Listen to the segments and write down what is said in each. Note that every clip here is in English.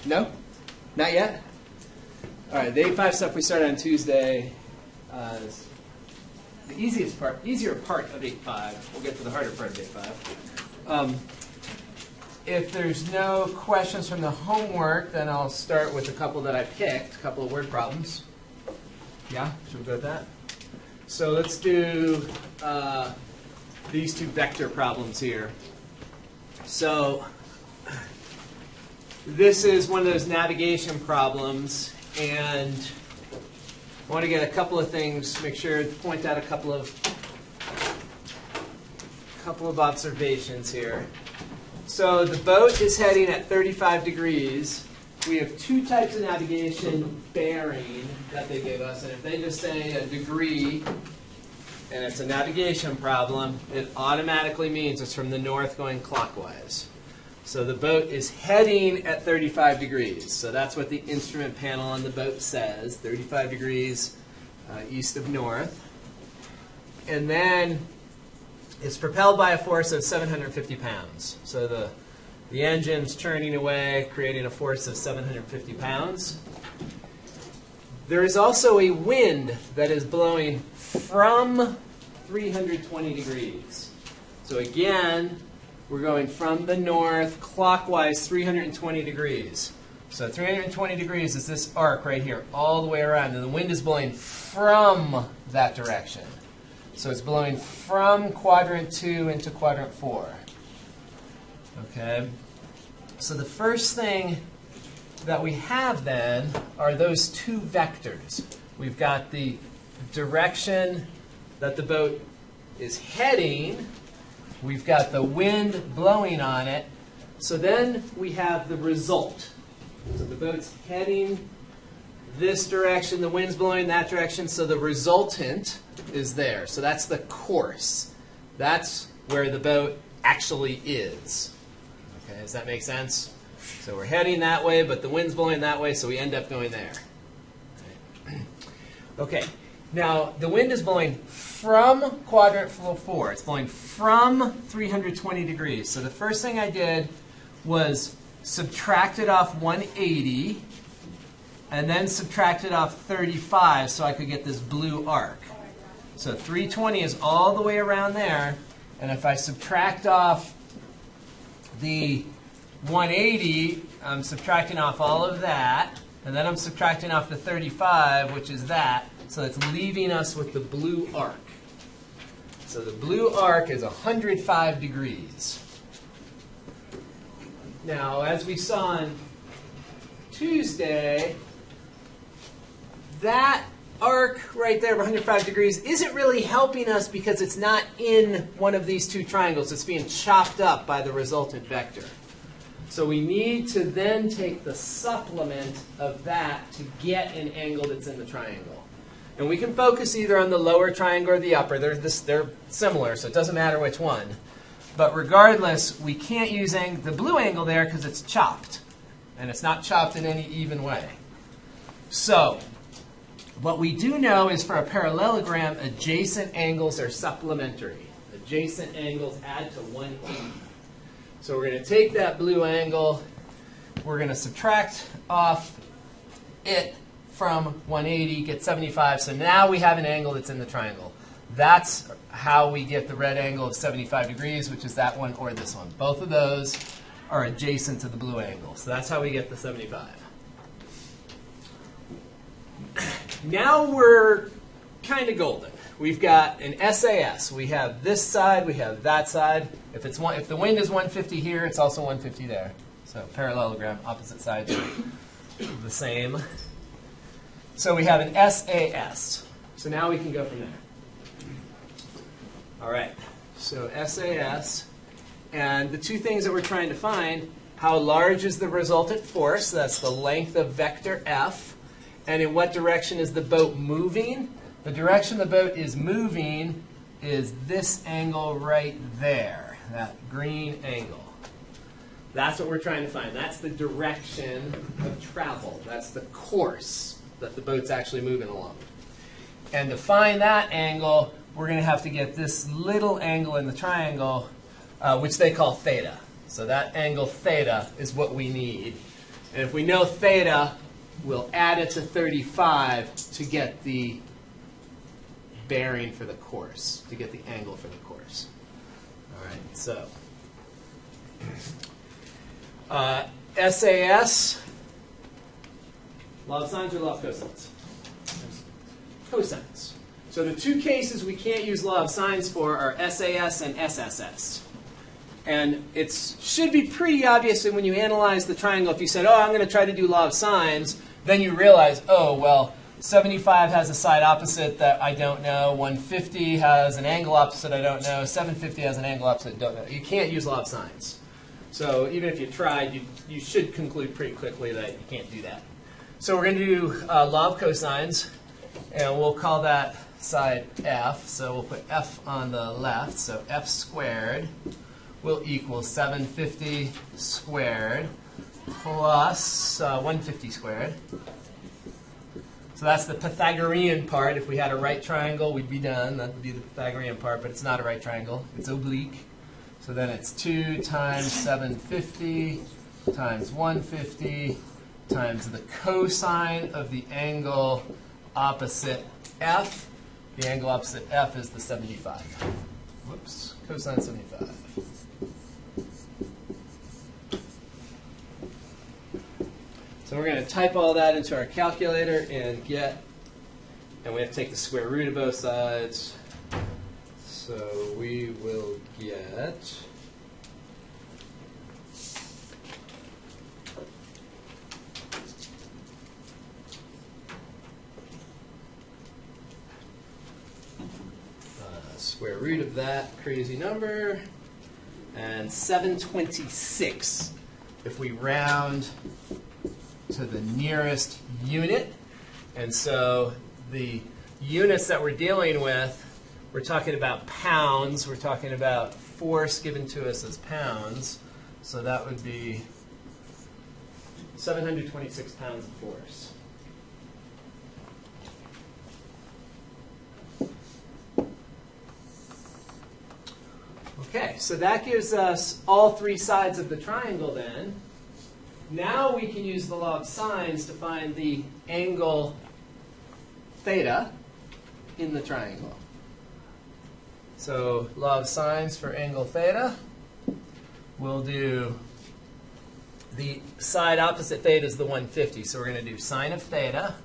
No? Not yet? All right, the 8-5 stuff we started on Tuesday. The easier part of 8-5. We'll get to the harder part of 8-5. If there's no questions from the homework, then I'll start with a couple that I picked, a couple of word problems. Yeah? Should we go with that? So let's do these two vector problems here. So this is one of those navigation problems, and I want to get a couple of things, make sure to point out a couple of observations here. So the boat is heading at 35 degrees. We have two types of navigation bearing that they give us, and if they just say a degree, and it's a navigation problem, it automatically means it's from the north going clockwise. So the boat is heading at 35 degrees. So that's what the instrument panel on the boat says, 35 degrees east of north. And then it's propelled by a force of 750 pounds. So the engine's churning away, creating a force of 750 pounds. There is also a wind that is blowing from 320 degrees. So again, we're going from the north clockwise 320 degrees. So 320 degrees is this arc right here, all the way around. And the wind is blowing from that direction. So it's blowing from quadrant 2 into quadrant 4. Okay? So the first thing that we have then are those two vectors. We've got the direction that the boat is heading. We've got the wind blowing on it. So then we have the result. So the boat's heading this direction, the wind's blowing that direction, so the resultant is there. So that's the course. That's where the boat actually is. Okay, does that make sense? So we're heading that way, but the wind's blowing that way, so we end up going there. Okay, now the wind is blowing from quadrant 4. It's blowing from 320 degrees. So the first thing I did was subtracted off 180 and then subtracted off 35 so I could get this blue arc. So 320 is all the way around there, and if I subtract off the 180, I'm subtracting off all of that, and then I'm subtracting off the 35, which is that, so it's leaving us with the blue arc. So the blue arc is 105 degrees. Now, as we saw on Tuesday, that arc right there of 105 degrees isn't really helping us because it's not in one of these two triangles. It's being chopped up by the resultant vector. So we need to then take the supplement of that to get an angle that's in the triangle. And we can focus either on the lower triangle or the upper. They're similar, so it doesn't matter which one. But regardless, we can't use the blue angle there because it's chopped. And it's not chopped in any even way. So what we do know is for a parallelogram, adjacent angles are supplementary. Adjacent angles add to 180. So we're going to take that blue angle, we're going to subtract off it from 180, get 75. So now we have an angle that's in the triangle. That's how we get the red angle of 75 degrees, which is that one or this one. Both of those are adjacent to the blue angle. So that's how we get the 75. Now we're kind of golden. We've got an SAS. We have this side, we have that side. If the wind is 150 here, it's also 150 there. So parallelogram, opposite sides are the same. So we have an SAS. So now we can go from there. All right. So SAS. And the two things that we're trying to find, how large is the resultant force? That's the length of vector F. And in what direction is the boat moving? The direction the boat is moving is this angle right there, that green angle. That's what we're trying to find. That's the direction of travel. That's the course that the boat's actually moving along. And to find that angle, we're going to have to get this little angle in the triangle, which they call theta. So that angle theta is what we need And if we know theta, we'll add it to 35 to get the bearing for the course, to get the angle for the course. All right, so SAS, law of sines or law of cosines? Cosines. So the two cases we can't use law of sines for are SAS and SSS. And it should be pretty obvious that when you analyze the triangle, if you said, oh, I'm going to try to do law of sines, then you realize, oh, well, 75 has a side opposite that I don't know. 150 has an angle opposite I don't know. 750 has an angle opposite I don't know. You can't use law of sines. So even if you tried, you should conclude pretty quickly that you can't do that. So we're going to do law of cosines, and we'll call that side f. So we'll put f on the left. So f squared will equal 750 squared plus 150 squared. So that's the Pythagorean part. If we had a right triangle, we'd be done. That would be the Pythagorean part, but it's not a right triangle. It's oblique. So then it's 2 times 750 times 150 times the cosine of the angle opposite f. The angle opposite f is the 75. Whoops, cosine 75. So we're going to type all that into our calculator and we have to take the square root of both sides. So we will get square root of that crazy number, and 726 if we round to the nearest unit. And so the units that we're dealing with, we're talking about pounds. We're talking about force given to us as pounds. So that would be 726 pounds of force. Okay, so that gives us all three sides of the triangle then. Now we can use the law of sines to find the angle theta in the triangle. So law of sines for angle theta, we'll do the side opposite theta is the 150. So we're going to do sine of theta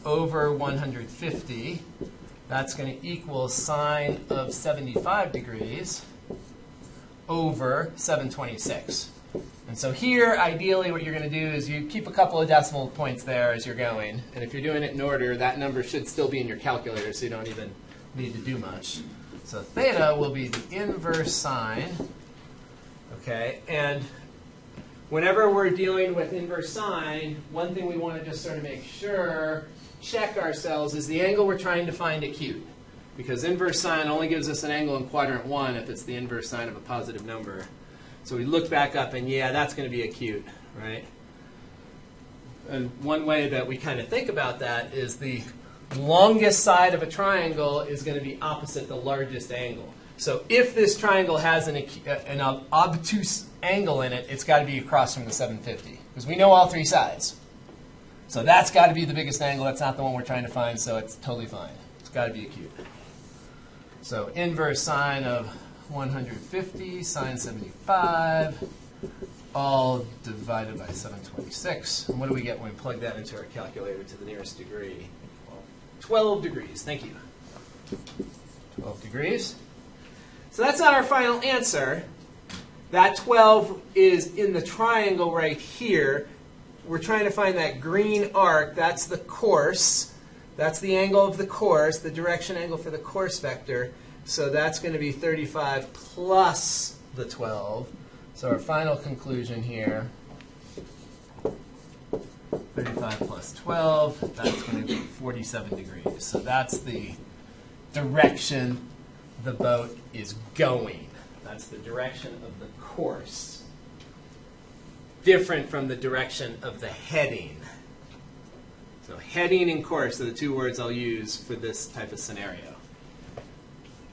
over 150. That's going to equal sine of 75 degrees over 726. And so here, ideally, what you're going to do is you keep a couple of decimal points there as you're going. And if you're doing it in order, that number should still be in your calculator, so you don't even need to do much. So theta will be the inverse sine. Okay, and whenever we're dealing with inverse sine, one thing we want to just sort of make sure, check ourselves, is the angle we're trying to find acute. Because inverse sine only gives us an angle in quadrant 1 if it's the inverse sine of a positive number. So we look back up, and yeah, that's going to be acute, right? And one way that we kind of think about that is the longest side of a triangle is going to be opposite the largest angle. So if this triangle has an obtuse angle in it, it's got to be across from the 750. Because we know all three sides. So that's got to be the biggest angle. That's not the one we're trying to find, so it's totally fine. It's got to be acute. So inverse sine of 150, sine 75, all divided by 726. And what do we get when we plug that into our calculator to the nearest degree? Well, 12 degrees. Thank you. 12 degrees. So that's not our final answer. That 12 is in the triangle right here. We're trying to find that green arc. That's the course. That's the angle of the course, the direction angle for the course vector. So that's going to be 35 plus the 12. So our final conclusion here, 35 plus 12, that's going to be 47 degrees. So that's the direction the boat is going. That's the direction of the course. Different from the direction of the heading. So heading and course are the two words I'll use for this type of scenario.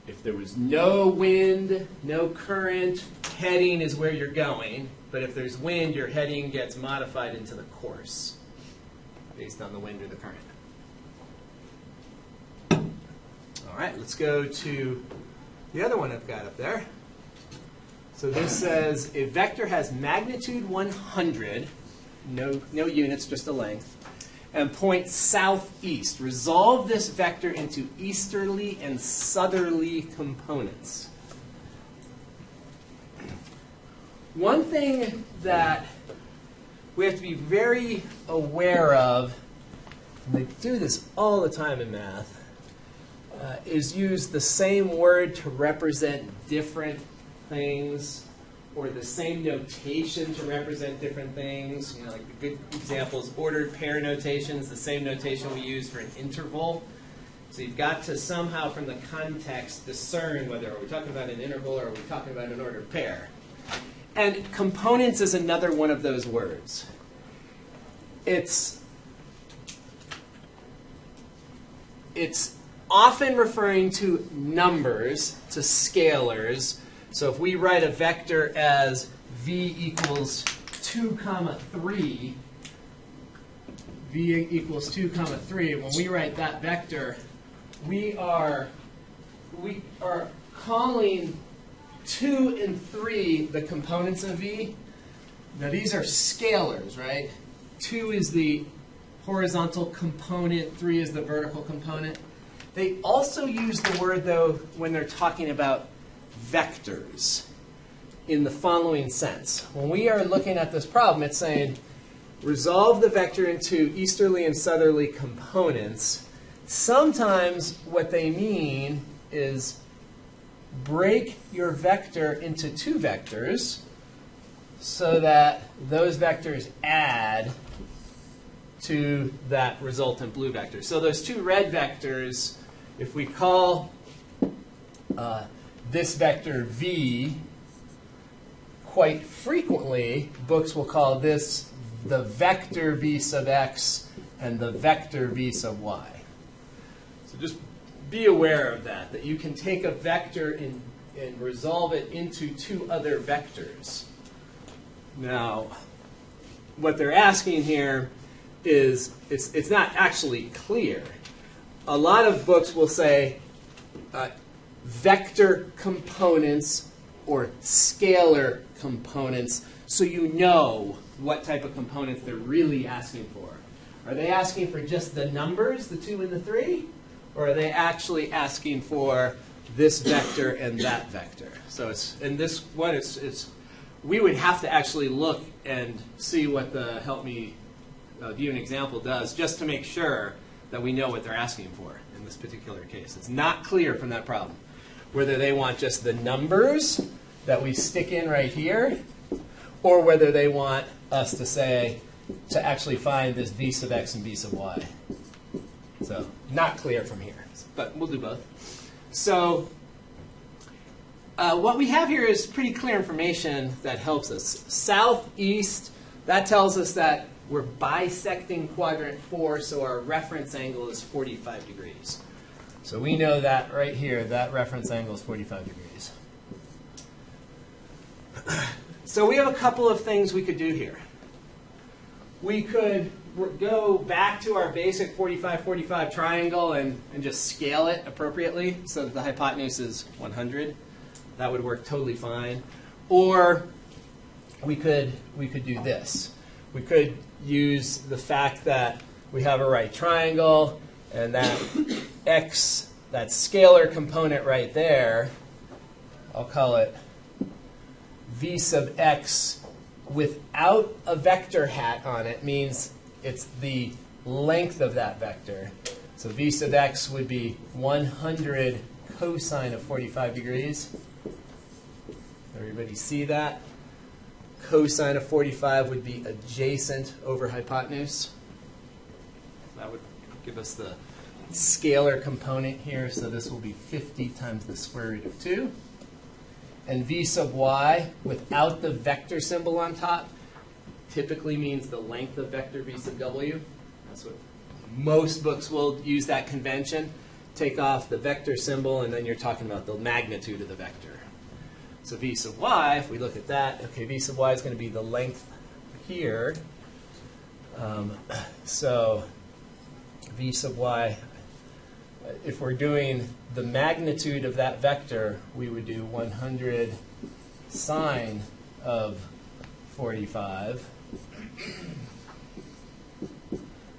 If there was no wind, no current, heading is where you're going, but if there's wind, your heading gets modified into the course based on the wind or the current. All right, let's go to the other one I've got up there. So this says a vector has magnitude 100, no units, just a length, and points southeast. Resolve this vector into easterly and southerly components. One thing that we have to be very aware of, and they do this all the time in math, is use the same word to represent different things, or the same notation to represent different things. You know, like the good examples, ordered pair notation is the same notation we use for an interval. So you've got to somehow, from the context, discern whether are we talking about an interval or are we talking about an ordered pair. And components is another one of those words. It's often referring to numbers, to scalars. So if we write a vector as v equals 2, 3, v equals 2, 3, when we write that vector, we are calling 2 and 3 the components of v. Now these are scalars, right? 2 is the horizontal component, 3 is the vertical component. They also use the word, though, when they're talking about vectors in the following sense. When we are looking at this problem, it's saying resolve the vector into easterly and southerly components. Sometimes what they mean is break your vector into 2 vectors so that those vectors add to that resultant blue vector. So those 2 red vectors, if we call this vector v, quite frequently books will call this the vector v sub x and the vector v sub y. So just be aware of that you can take a vector and resolve it into 2 other vectors. Now, what they're asking here is it's not actually clear. A lot of books will say vector components or scalar components, so you know what type of components they're really asking for. Are they asking for just the numbers, the 2 and the 3? Or are they actually asking for this vector and that vector? So it's in this one, we would have to actually look and see what the help me view an example does, just to make sure that we know what they're asking for in this particular case. It's not clear from that problem whether they want just the numbers that we stick in right here, or whether they want us to say, to actually find this v sub x and v sub y. So not clear from here, but we'll do both. So what we have here is pretty clear information that helps us. Southeast, that tells us that we're bisecting quadrant 4, so our reference angle is 45 degrees. So we know that right here, that reference angle is 45 degrees. So we have a couple of things we could do here. We could go back to our basic 45-45 triangle and just scale it appropriately so that the hypotenuse is 100. That would work totally fine. Or we could do this. We could use the fact that we have a right triangle and that x, that scalar component right there, I'll call it v sub x without a vector hat on it, means it's the length of that vector. So v sub x would be 100 cosine of 45 degrees. Everybody see that? Cosine of 45 would be adjacent over hypotenuse. That would give us the scalar component here, so this will be 50 times the square root of 2. And v sub y, without the vector symbol on top, typically means the length of vector v sub w. That's what most books will use, that convention. Take off the vector symbol, and then you're talking about the magnitude of the vector. So v sub y, if we look at that, okay, v sub y is going to be the length here. So v sub y, if we're doing the magnitude of that vector, we would do 100 sine of 45.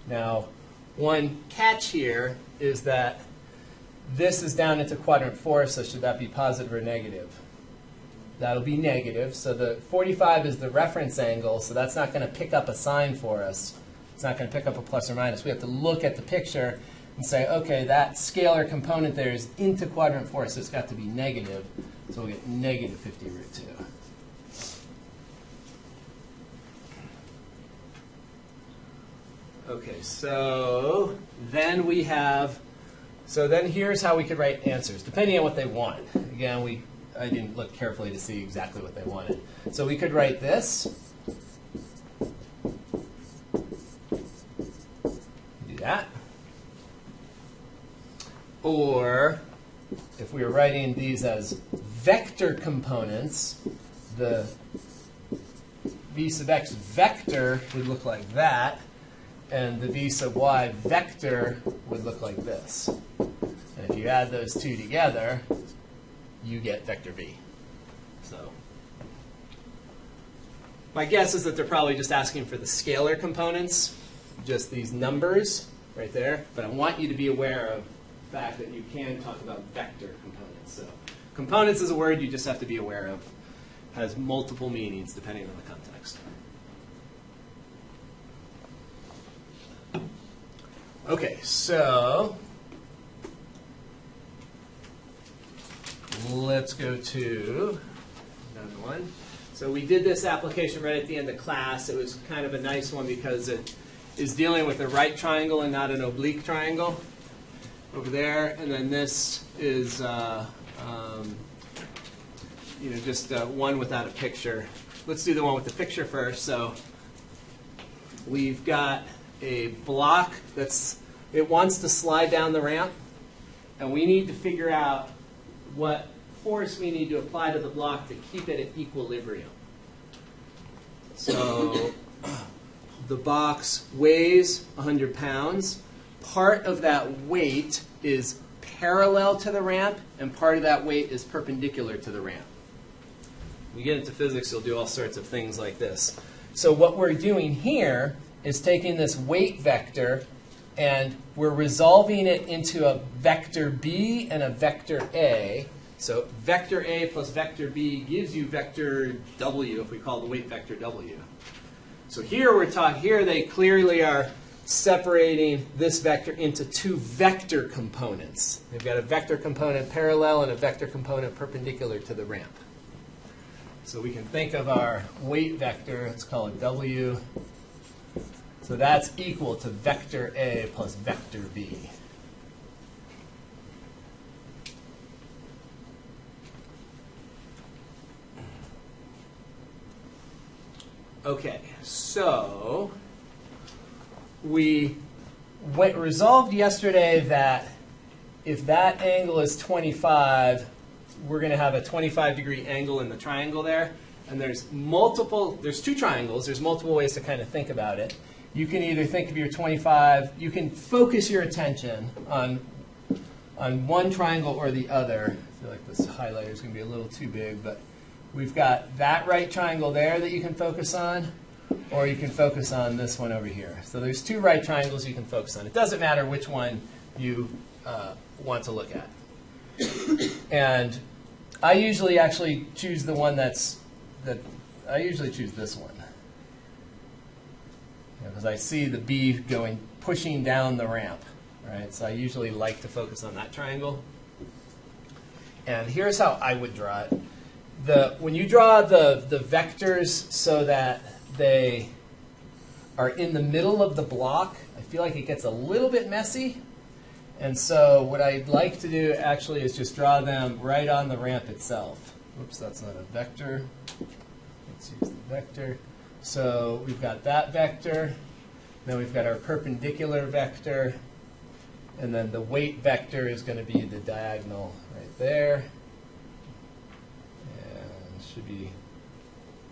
Now, one catch here is that this is down into quadrant 4, so should that be positive or negative? That'll be negative. So the 45 is the reference angle, so that's not going to pick up a sign for us. It's not going to pick up a plus or minus. We have to look at the picture and say, okay, that scalar component there is into quadrant 4, so it's got to be negative. So we'll get negative 50 root 2. Okay, so then we have, so then here's how we could write answers, depending on what they want. Again, I didn't look carefully to see exactly what they wanted. So we could write this. Do that. Or if we were writing these as vector components, the v sub x vector would look like that, and the v sub y vector would look like this. And if you add those two together, you get vector v. So my guess is that they're probably just asking for the scalar components, just these numbers right there. But I want you to be aware of the fact that you can talk about vector components. So components is a word you just have to be aware of. Has multiple meanings depending on the context. Okay, so let's go to another one. So we did this application right at the end of class. It was kind of a nice one because it is dealing with a right triangle and not an oblique triangle over there. And then this is just one without a picture. Let's do the one with the picture first. So we've got a block it wants to slide down the ramp, and we need to figure out what force we need to apply to the block to keep it at equilibrium. So the box weighs 100 pounds. Part of that weight is parallel to the ramp, and part of that weight is perpendicular to the ramp. When you get into physics, you'll do all sorts of things like this. So what we're doing here is taking this weight vector and we're resolving it into a vector b and a vector a. So vector a plus vector b gives you vector w, if we call the weight vector w. So here here they clearly are separating this vector into two vector components. They've got a vector component parallel and a vector component perpendicular to the ramp. So we can think of our weight vector, let's call it w. So that's equal to vector A plus vector B. Okay, so we resolved yesterday that if that angle is 25, we're going to have a 25-degree angle in the triangle there. And there's two triangles. There's multiple ways to kind of think about it. You can either think of your 25, you can focus your attention on one triangle or the other. I feel like this highlighter is going to be a little too big, but we've got that right triangle there that you can focus on, or you can focus on this one over here. So there's two right triangles you can focus on. It doesn't matter which one you want to look at. And I usually actually choose the one I usually choose this one. Because I see the B pushing down the ramp, right? So I usually like to focus on that triangle. And here's how I would draw it. When you draw the vectors so that they are in the middle of the block, I feel like it gets a little bit messy. And so what I'd like to do actually is just draw them right on the ramp itself. Oops, that's not a vector. Let's use the vector. So we've got that vector, then we've got our perpendicular vector, and then the weight vector is going to be the diagonal right there. should be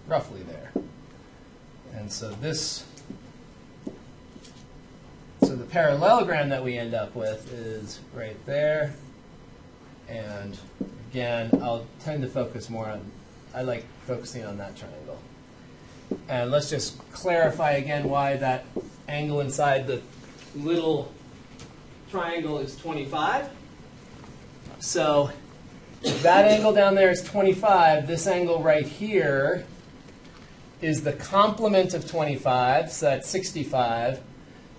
roughly there. And so this, so the parallelogram that we end up with is right there. And again, I'll tend to focus more on, I like focusing on that triangle. And let's just clarify again why that angle inside the little triangle is 25. So if that angle down there is 25, this angle right here is the complement of 25, so that's 65.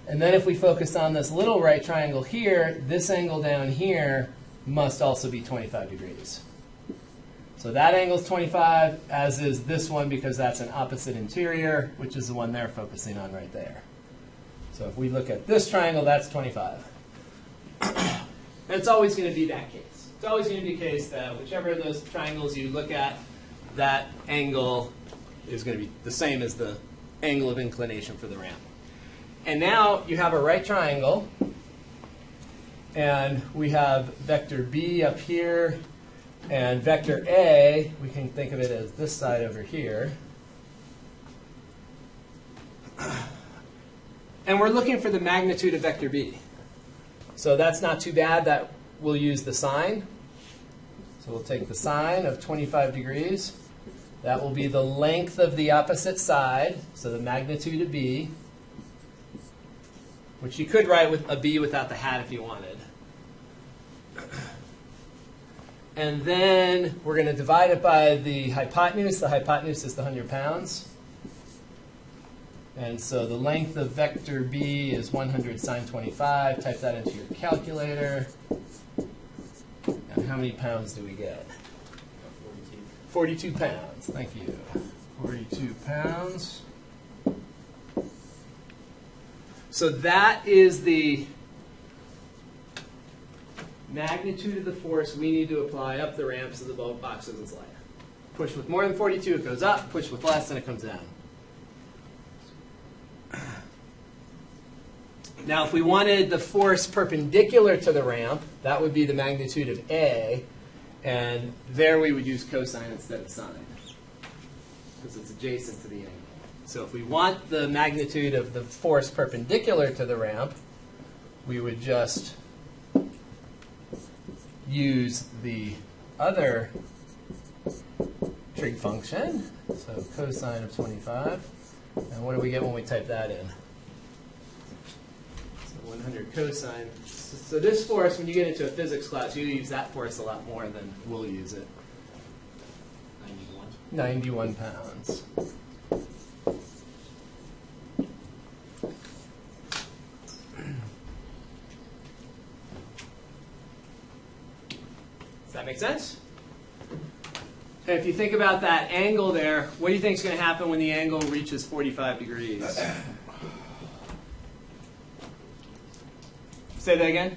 And then if we focus on this little right triangle here, this angle down here must also be 25 degrees. So that angle is 25, as is this one, because that's an opposite interior, which is the one they're focusing on right there. So if we look at this triangle, that's 25. And it's always going to be that case. It's always going to be the case that whichever of those triangles you look at, that angle is going to be the same as the angle of inclination for the ramp. And now you have a right triangle, and we have vector B up here, and vector A, we can think of it as this side over here. And we're looking for the magnitude of vector B. So that's not too bad. That we'll use the sine. So we'll take the sine of 25 degrees. That will be the length of the opposite side, so the magnitude of B, which you could write with a B without the hat if you wanted. And then we're going to divide it by the hypotenuse. The hypotenuse is the 100 pounds. And so the length of vector B is 100 sine 25. Type that into your calculator. And how many pounds do we get? 42 pounds. Thank you. 42 pounds. So that is the magnitude of the force we need to apply up the ramp so the box doesn't slide. Push with more than 42, it goes up. Push with less, and it comes down. Now, if we wanted the force perpendicular to the ramp, that would be the magnitude of A. And there we would use cosine instead of sine, because it's adjacent to the angle. So if we want the magnitude of the force perpendicular to the ramp, we would just use the other trig function, so cosine of 25. And what do we get when we type that in? So 100 cosine. So this force, when you get into a physics class, you use that force a lot more than we'll use it. 91 pounds. Does that make sense? And if you think about that angle there, what do you think is going to happen when the angle reaches 45 degrees? Say that again?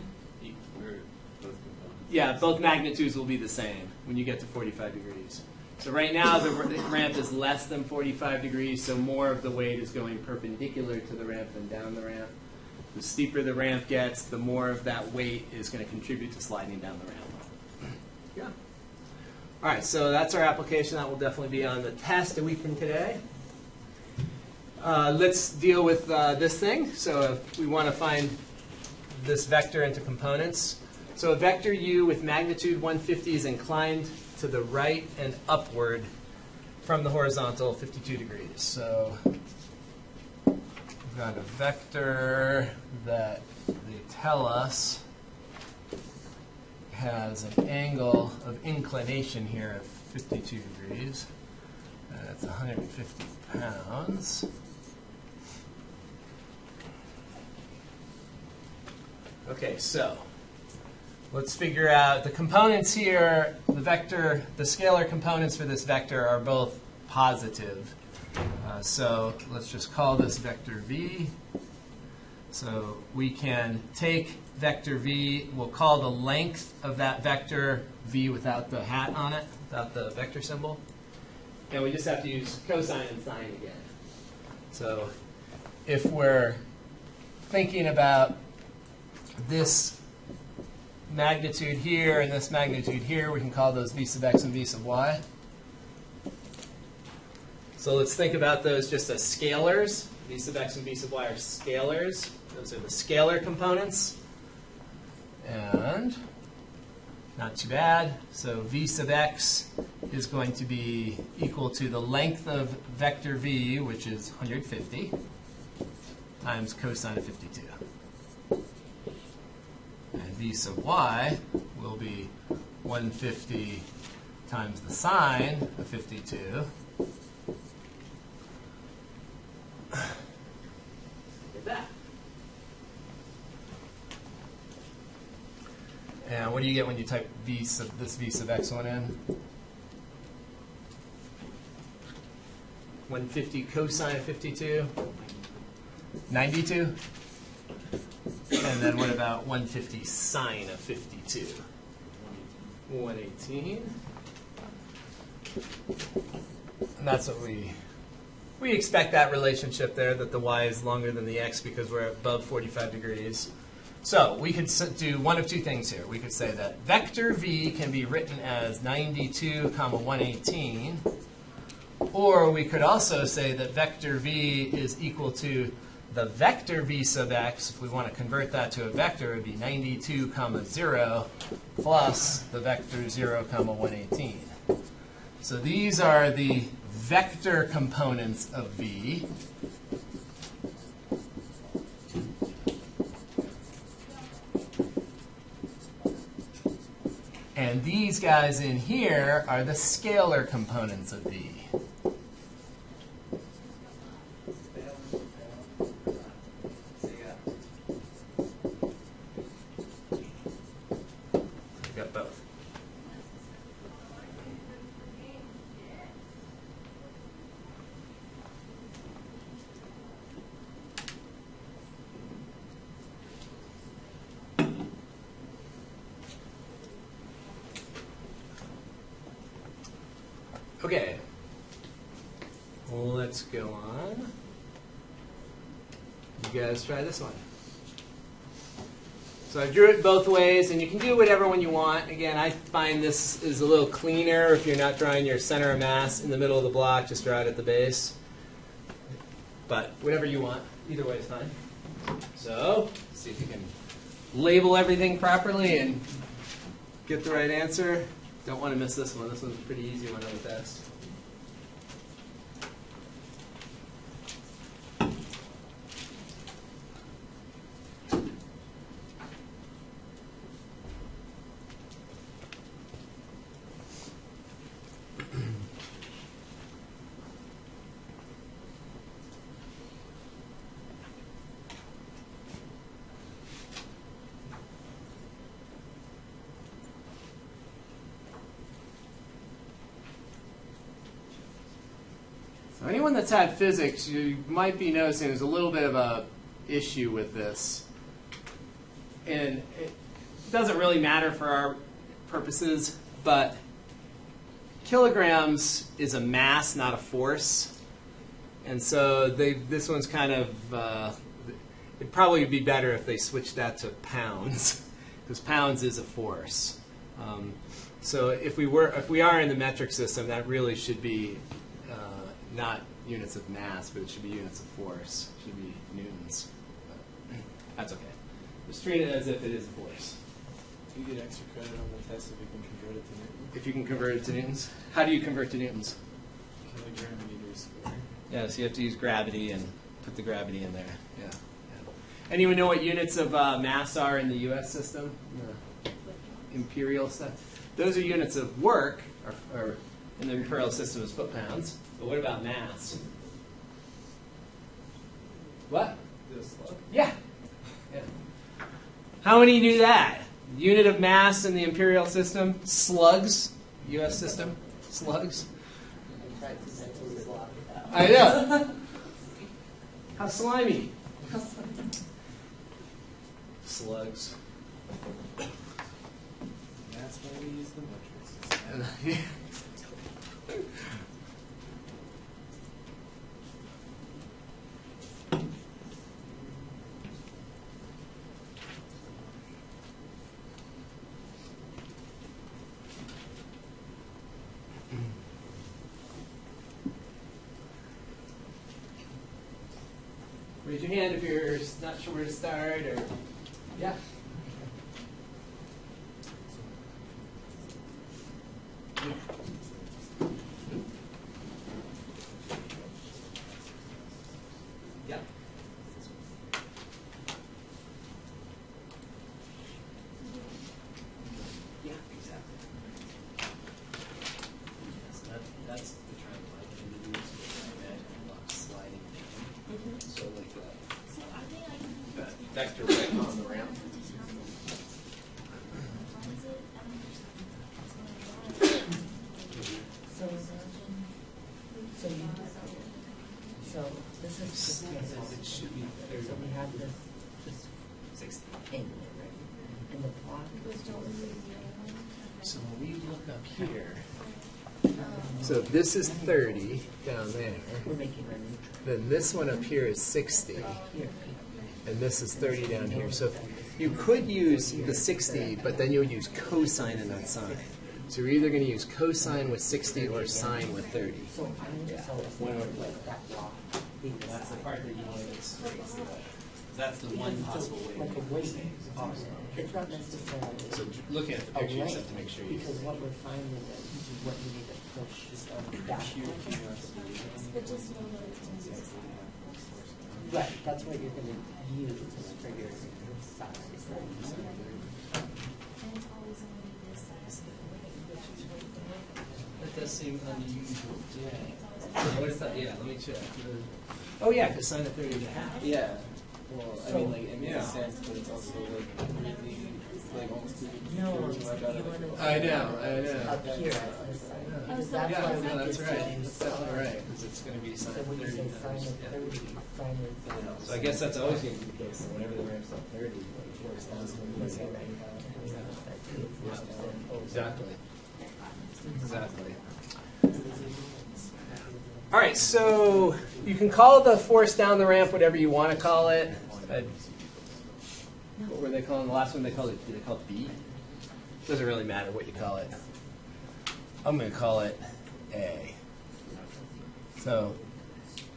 Yeah, both magnitudes will be the same when you get to 45 degrees. So right now the ramp is less than 45 degrees, so more of the weight is going perpendicular to the ramp than down the ramp. The steeper the ramp gets, the more of that weight is going to contribute to sliding down the ramp. Yeah. All right, so that's our application. That will definitely be on the test a week from today. Let's deal with this thing. So if we want to find this vector into components. So a vector u with magnitude 150 is inclined to the right and upward from the horizontal 52 degrees. So we've got a vector that they tell us has an angle of inclination here of 52 degrees. That's 150 pounds. Okay, so let's figure out the components here. The vector, the scalar components for this vector are both positive. So let's just call this vector v. So we can take vector v, we'll call the length of that vector v without the hat on it, without the vector symbol. And we just have to use cosine and sine again. So if we're thinking about this magnitude here and this magnitude here, we can call those v sub x and v sub y. So let's think about those just as scalars. V sub x and v sub y are scalars. Those are the scalar components. And not too bad. So v sub x is going to be equal to the length of vector v, which is 150, times cosine of 52. And v sub y will be 150 times the sine of 52. Get that. And what do you get when you type this v sub x1 in? 150 cosine of 52? 92? And then what about 150 sine of 52? 118. And that's what we expect that relationship there, that the y is longer than the x because we're above 45 degrees. So we could do one of two things here. We could say that vector v can be written as 92, 118. Or we could also say that vector v is equal to the vector v sub x. If we want to convert that to a vector, it would be 92, 0 plus the vector 0, 118. So these are the vector components of v. And these guys in here are the scalar components of v. We've got both. Okay, well, let's go on. You guys try this one. So I drew it both ways, and you can do whatever one you want. Again, I find this is a little cleaner if you're not drawing your center of mass in the middle of the block, just draw it at the base. But whatever you want, either way is fine. So, see if you can label everything properly and get the right answer. Don't want to miss this one. This one's a pretty easy one on the test. Anyone that's had physics, you might be noticing there's a little bit of a issue with this. And it doesn't really matter for our purposes, but kilograms is a mass, not a force. And so this one's kind of, it'd probably be better if they switched that to pounds, because pounds is a force. So if we are in the metric system, that really should be not units of mass, but it should be units of force. It should be newtons. But that's okay. Just treat it as if it is a force. Do you get extra credit on the test if you can convert it to newtons? If you can convert it to newtons? How do you convert to newtons? Kilogram meters squared. Yeah, so you have to use gravity and put the gravity in there. Yeah. Anyone know what units of mass are in the U.S. system? Imperial stuff. Those are units of work, or in the imperial system is foot-pounds. But what about mass? What? Yeah. How many knew that? Unit of mass in the imperial system? Slugs. U.S. system? Slugs. I know. How slimy. Slugs. That's why we use the metric system. raise your hand if you're not sure where to start, or yeah. Yeah. Yeah, exactly. So that's the triangle I can use with my block sliding down. So like that vector right on the ramp. So this is the It should be so we have this 60. angle, right? And the block was So when we look up here, so this is 30 down there. we're making a new Then this one up here is 60, here. and this is 30 down here. So you could use the 60, but then you would use cosine in that sign. So you're either going to use cosine with 60 or sine with 30. So it's not like that block. That's the part that you want to get straight. That's the one possible way. Like a weight. It's not necessarily So looking at the a picture, you just length, have to make sure you. because what we're finding is what you need to push is that. Right, that's what you're going to use for your size. That does seem unusual. Yeah. What is that? Yeah, let me check. Oh yeah, because sine of 30 is a half. Yeah. Well, I So- mean, like it makes Yeah. sense, but it's also like really, like almost too No, much out of it. I know. Up here as this side. Because that's Yeah, why no, we that's did right. sine. That's definitely right, because it's going to be So sine of when you 30 say sine times. of Yeah. 30, sine is. So I guess that's always going to be the case. Whenever the ramp's up 30, it corresponds to the Exactly. Exactly. All right, so you can call the force down the ramp whatever you want to call it. What were they calling the last one? Did they call it B? Doesn't really matter what you call it. I'm going to call it A. So,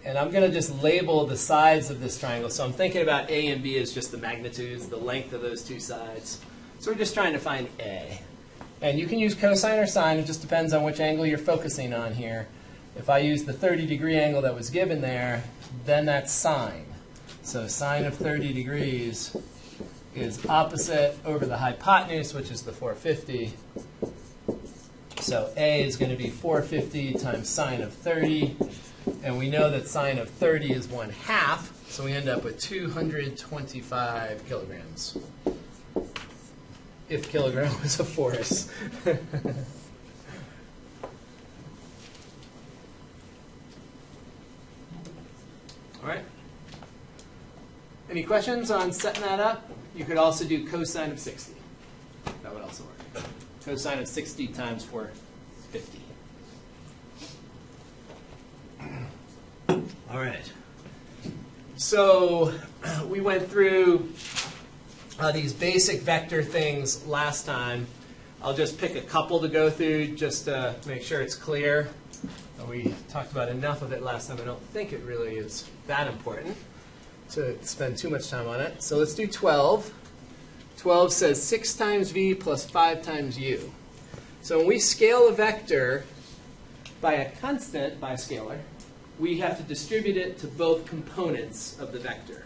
and I'm going to just label the sides of this triangle. So I'm thinking about A and B as just the magnitudes, the length of those two sides. So we're just trying to find A. And you can use cosine or sine. It just depends on which angle you're focusing on here. If I use the 30-degree angle that was given there, then that's sine. So sine of 30 degrees is opposite over the hypotenuse, which is the 450. So A is going to be 450 times sine of 30. And we know that sine of 30 is 1/2. So we end up with 225 kilograms. If kilogram was a force. All right. Any questions on setting that up? You could also do cosine of 60. That would also work. Cosine of 60 times 450. All right. So we went through these basic vector things last time. I'll just pick a couple to go through just to make sure it's clear. We talked about enough of it last time. I don't think it really is that important to spend too much time on it. So let's do 12. 12 says 6 times v plus 5 times u. So when we scale a vector by a constant, by a scalar, we have to distribute it to both components of the vector.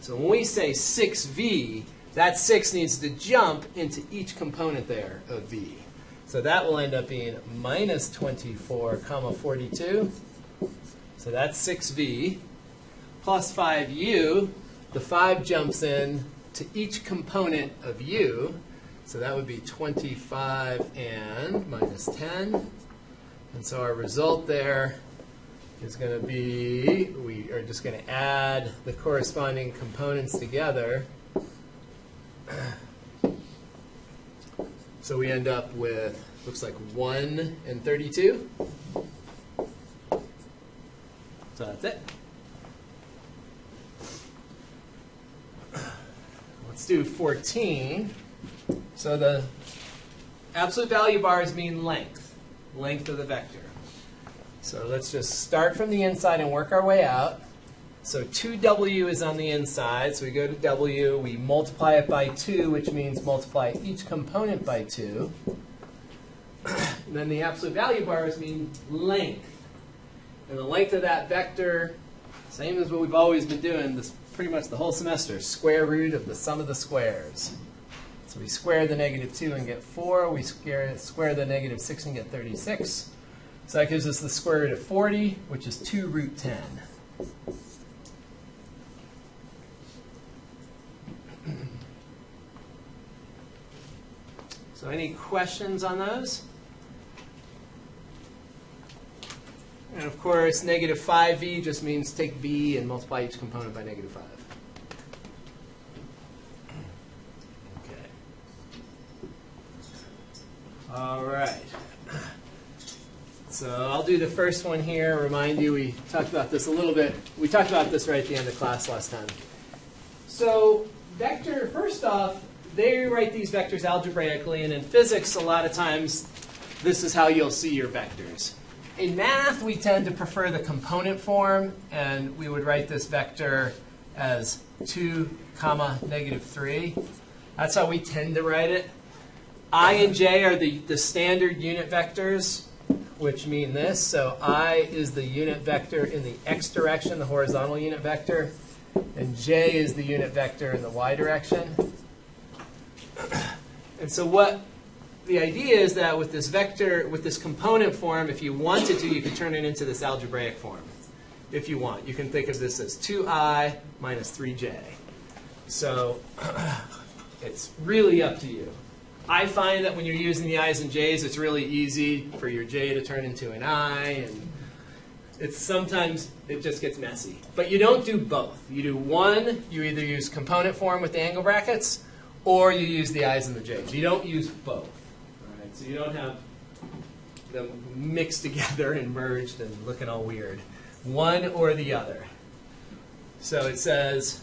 So when we say 6v, that 6 needs to jump into each component there of v. So that will end up being minus 24 comma 42. So that's 6v plus 5u. The 5 jumps in to each component of u. So that would be 25 and minus 10. And so our result there is going to be, we are just going to add the corresponding components together. So we end up with, looks like 1 and 32. So that's it. Let's do 14. So the absolute value bars mean length of the vector. So let's just start from the inside and work our way out. So 2w is on the inside, so we go to w, we multiply it by 2, which means multiply each component by 2. And then the absolute value bars mean length. And the length of that vector, same as what we've always been doing this pretty much the whole semester, square root of the sum of the squares. So we square the negative 2 and get 4. We square the negative 6 and get 36. So that gives us the square root of 40, which is 2 root 10. So any questions on those? And of course, negative 5v just means take v and multiply each component by negative 5. Okay. All right. So I'll do the first one here. Remind you, we talked about this a little bit. We talked about this right at the end of class last time. So vector, first off, they write these vectors algebraically, and in physics, a lot of times, this is how you'll see your vectors. In math, we tend to prefer the component form, and we would write this vector as 2, negative 3. That's how we tend to write it. I and j are the standard unit vectors, which mean this. So I is the unit vector in the x direction, the horizontal unit vector, and j is the unit vector in the y direction. And so what the idea is that with this vector, with this component form, if you wanted to, you could turn it into this algebraic form. If you want, you can think of this as 2i minus 3j. So it's really up to you. I find that when you're using the i's and j's, it's really easy for your j to turn into an I, and it's sometimes it just gets messy. But you don't do both. You do one, you either use component form with the angle brackets, or you use the i's and the j's. You don't use both. All right? So you don't have them mixed together and merged and looking all weird. One or the other. So it says,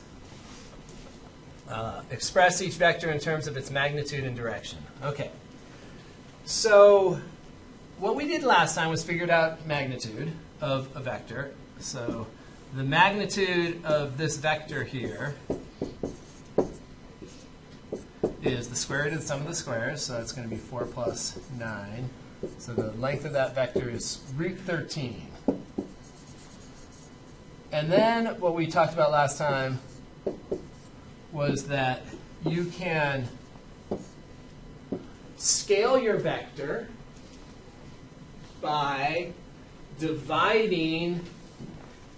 express each vector in terms of its magnitude and direction. Okay. So what we did last time was figured out magnitude of a vector. So the magnitude of this vector here is the square root of the sum of the squares. So that's going to be 4 plus 9. So the length of that vector is root 13. And then what we talked about last time was that you can scale your vector by dividing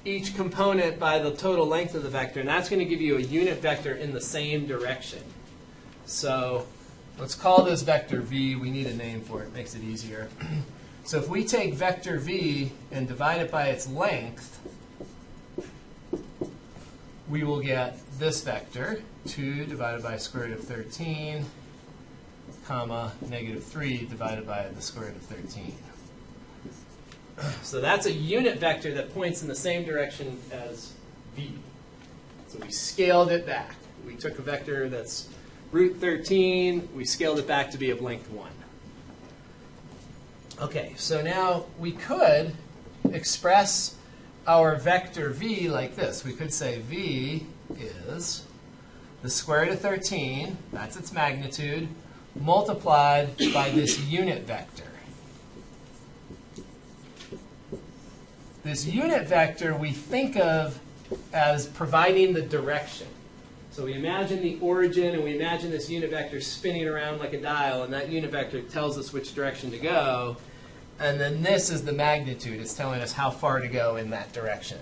each component by the total length of the vector, and that's going to give you a unit vector in the same direction. So let's call this vector v. We need a name for it. It makes it easier. So if we take vector v and divide it by its length, we will get this vector, 2 divided by square root of 13, comma, negative 3 divided by the square root of 13. So that's a unit vector that points in the same direction as v. So we scaled it back. We took a vector that's root 13. We scaled it back to be of length 1. Okay, so now we could express our vector v like this. We could say v is the square root of 13, that's its magnitude, multiplied by this unit vector. This unit vector we think of as providing the direction. So we imagine the origin, and we imagine this unit vector spinning around like a dial, and that unit vector tells us which direction to go. And then this is the magnitude. It's telling us how far to go in that direction.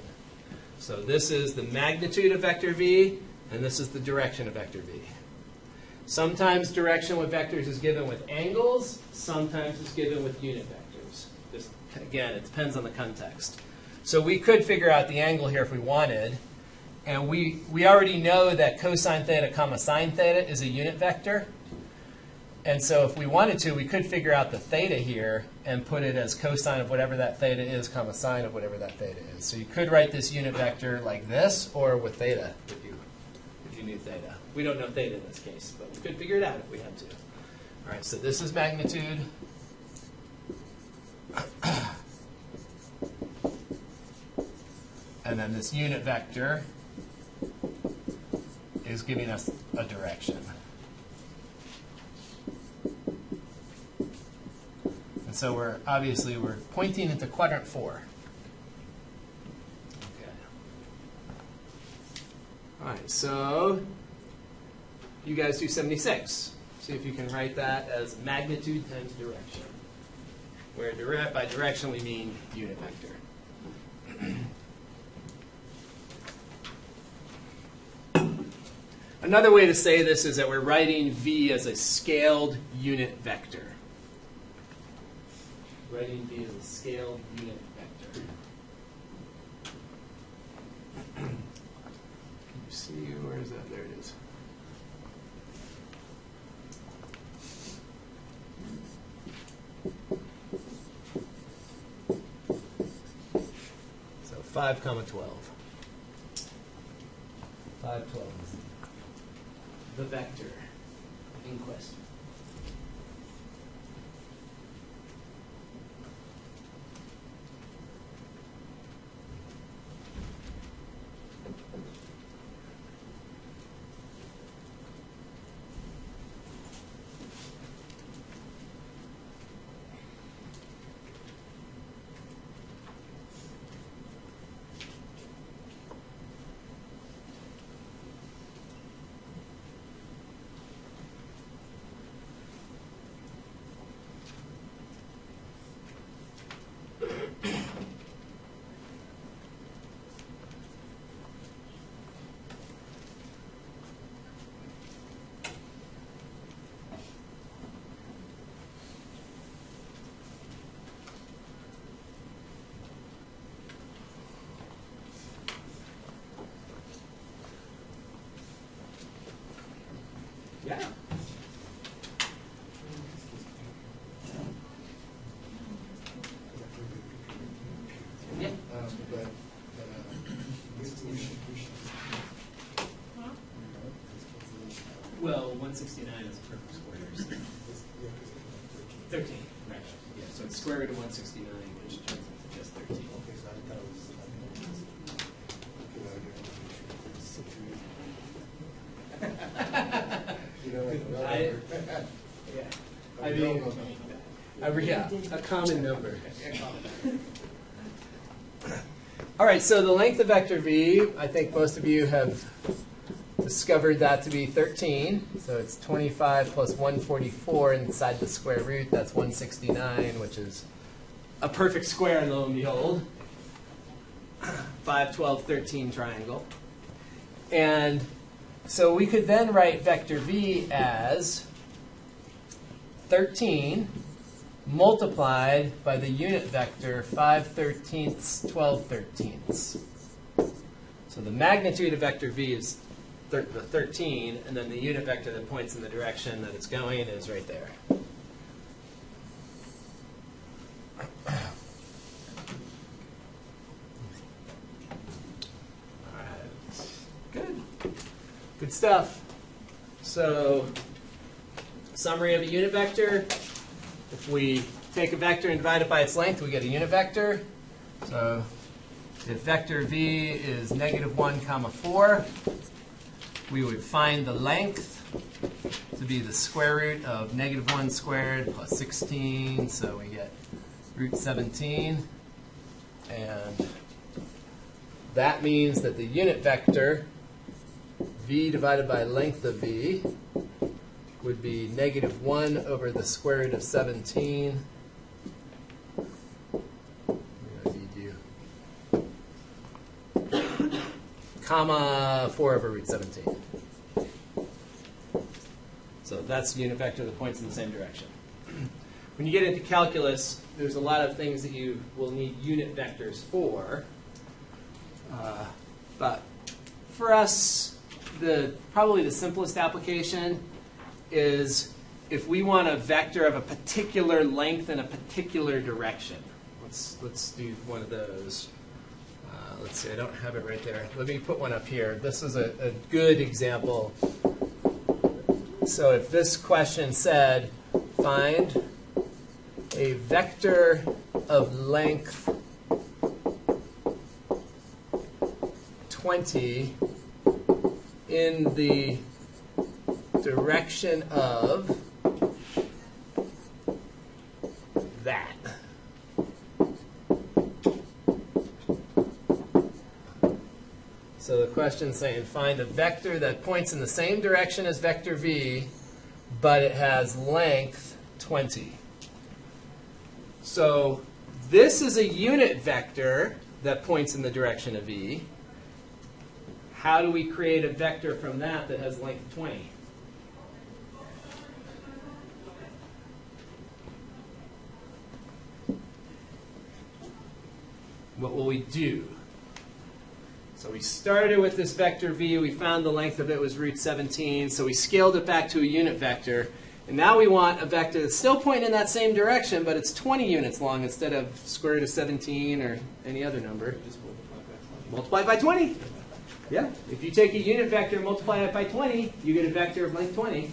So this is the magnitude of vector v, and this is the direction of vector v. Sometimes direction with vectors is given with angles. Sometimes it's given with unit vectors. Just, again, it depends on the context. So we could figure out the angle here if we wanted. And we already know that cosine theta comma sine theta is a unit vector. And so if we wanted to, we could figure out the theta here and put it as cosine of whatever that theta is, comma sine of whatever that theta is. So you could write this unit vector like this, or with theta if you knew theta. We don't know theta in this case, but we could figure it out if we had to. All right, so this is magnitude. And And then this unit vector is giving us a direction. And so we're pointing into quadrant 4. Okay. All right, so you guys do 76. See if you can write that as magnitude times direction. Where by direction we mean unit vector. Another way to say this is that we're writing v as a scaled unit vector. Writing v as a scaled unit vector. Can you see, where is that? There it is. So 5, 12. 5, 12 is the vector in question. Yeah. Yeah. Well, 169 is a perfect square. So 13, right. Yeah, so it's square root of 169, which turns into just 13. Okay, so I thought it was a common number. All right, so the length of vector v, I think most of you have discovered that to be 13. So it's 25 plus 144 inside the square root. That's 169, which is a perfect square, lo and behold. 5, 12, 13 triangle. And so we could then write vector v as 13 multiplied by the unit vector 5/13, 12/13. So the magnitude of vector v is the 13, and then the unit vector that points in the direction that it's going is right there. All right. Good. Good stuff. So, summary of a unit vector. If we take a vector and divide it by its length, we get a unit vector. So if vector v is -1, 4, we would find the length to be the square root of -1 squared plus 16. So we get root 17. And that means that the unit vector, v divided by length of v, would be -1 over the square root of 17. Comma 4 over root 17. So that's the unit vector that points in the same direction. When you get into calculus, there's a lot of things that you will need unit vectors for. But for us, probably the simplest application is if we want a vector of a particular length in a particular direction. Let's do one of those. Let's see, I don't have it right there. Let me put one up here. This is a good example. So if this question said, find a vector of length 20 in the direction of that. So the question's saying find a vector that points in the same direction as vector v, but it has length 20. So this is a unit vector that points in the direction of v. How do we create a vector from that that has length 20? What will we do? So we started with this vector v. We found the length of it was root 17. So we scaled it back to a unit vector. And now we want a vector that's still pointing in that same direction, but it's 20 units long instead of square root of 17 or any other number. Just Multiply it by 20. Yeah. If you take a unit vector and multiply it by 20, you get a vector of length 20.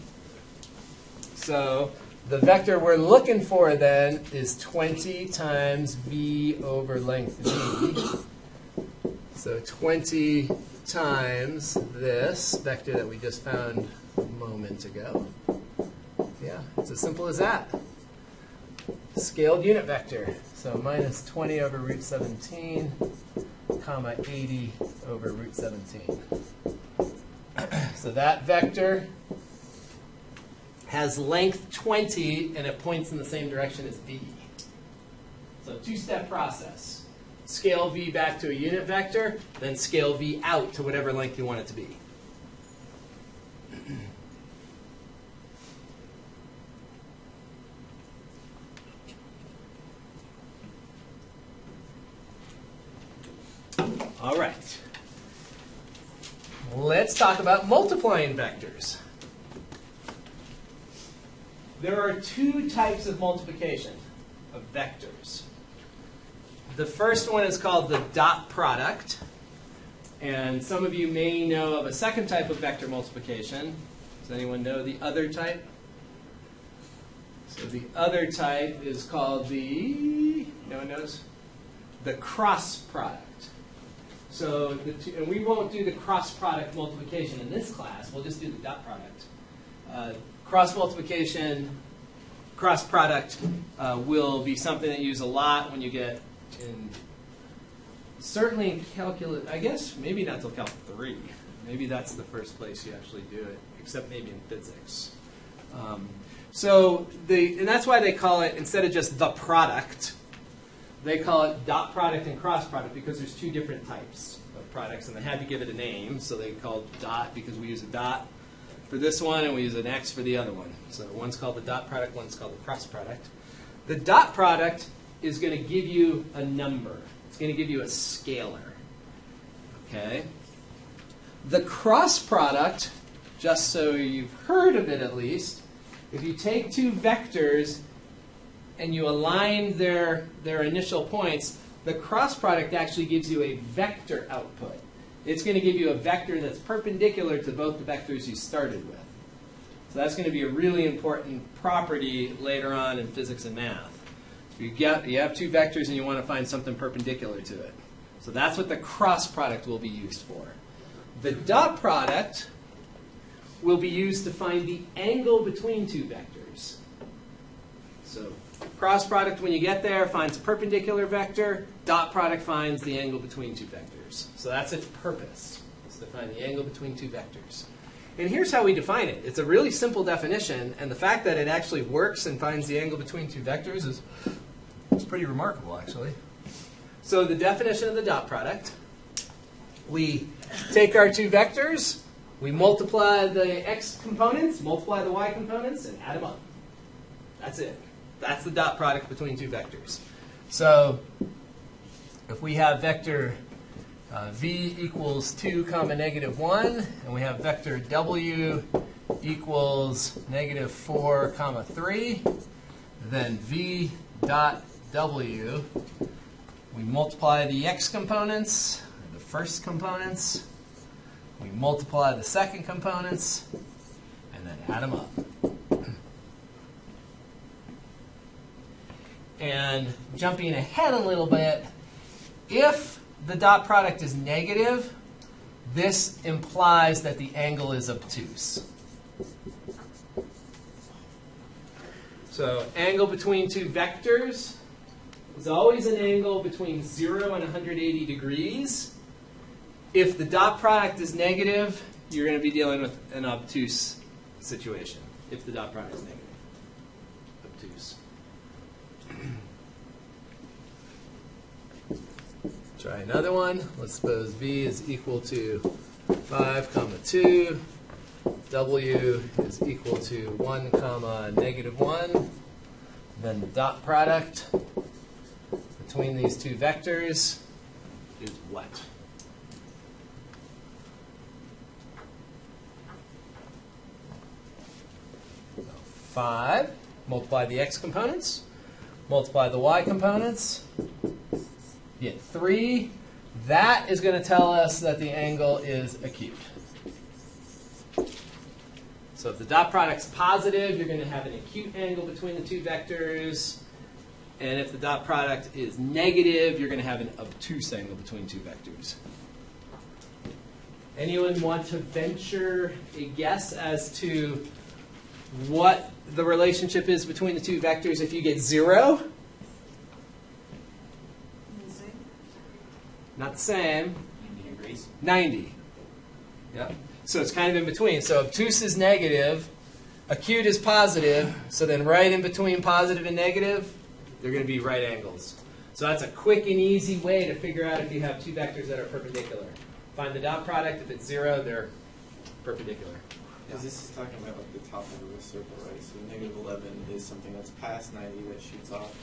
So the vector we're looking for then is 20 times v over length v. So 20 times this vector that we just found a moment ago. Yeah, it's as simple as that. Scaled unit vector. So minus 20 over root 17, comma 80 over root 17. So that vector has length 20, and it points in the same direction as v. So two-step process. Scale v back to a unit vector, then scale v out to whatever length you want it to be. All right. Let's talk about multiplying vectors. There are two types of multiplication of vectors. The first one is called the dot product. And some of you may know of a second type of vector multiplication. Does anyone know the other type? So the other type is called the, no one knows? The cross product. So, and we won't do the cross product multiplication in this class. We'll just do the dot product. Cross multiplication, cross product will be something that you use a lot when you get in, certainly in calculus, I guess maybe not till Calc 3. Maybe that's the first place you actually do it, except maybe in physics. And that's why they call it, instead of just the product, they call it dot product and cross product because there's two different types of products, and they had to give it a name, so they called dot because we use a dot for this one and we use an X for the other one. So one's called the dot product, one's called the cross product. The dot product is going to give you a number. It's going to give you a scalar. Okay? The cross product, just so you've heard of it at least, if you take two vectors and you align their initial points, the cross product actually gives you a vector output. It's going to give you a vector that's perpendicular to both the vectors you started with. So that's going to be a really important property later on in physics and math. You have two vectors and you want to find something perpendicular to it. So that's what the cross product will be used for. The dot product will be used to find the angle between two vectors. So cross product, when you get there, finds a perpendicular vector. Dot product finds the angle between two vectors. So that's its purpose, is to find the angle between two vectors. And here's how we define it. It's a really simple definition, and the fact that it actually works and finds the angle between two vectors is pretty remarkable, actually. So the definition of the dot product, we take our two vectors, we multiply the x components, multiply the y components, and add them up. That's it. That's the dot product between two vectors. So if we have vector v equals 2 comma negative 1, and we have vector w equals negative 4 comma 3, then v dot w, we multiply the x components, the first components, we multiply the second components, and then add them up. And jumping ahead a little bit, if the dot product is negative, this implies that the angle is obtuse. So angle between two vectors is always an angle between 0 and 180 degrees. If the dot product is negative, you're going to be dealing with an obtuse situation. If the dot product is negative. Obtuse. Try another one. Let's suppose V is equal to 5, comma 2. W is equal to 1, comma negative 1. Then the dot product between these two vectors is what? So 5, multiply the x components, multiply the y components, you get 3. That is going to tell us that the angle is acute. So if the dot product's positive, you're going to have an acute angle between the two vectors. And if the dot product is negative, you're going to have an obtuse angle between two vectors. Anyone want to venture a guess as to what the relationship is between the two vectors if you get 0? Not the same. 90 degrees. 90. Yep. So it's kind of in between. So obtuse is negative, acute is positive, so then right in between positive and negative, they're going to be right angles. So that's a quick and easy way to figure out if you have two vectors that are perpendicular. Find the dot product. If it's 0, they're perpendicular. Because this is talking about like the top end of a circle, right? So negative 11 is something that's past 90 that shoots off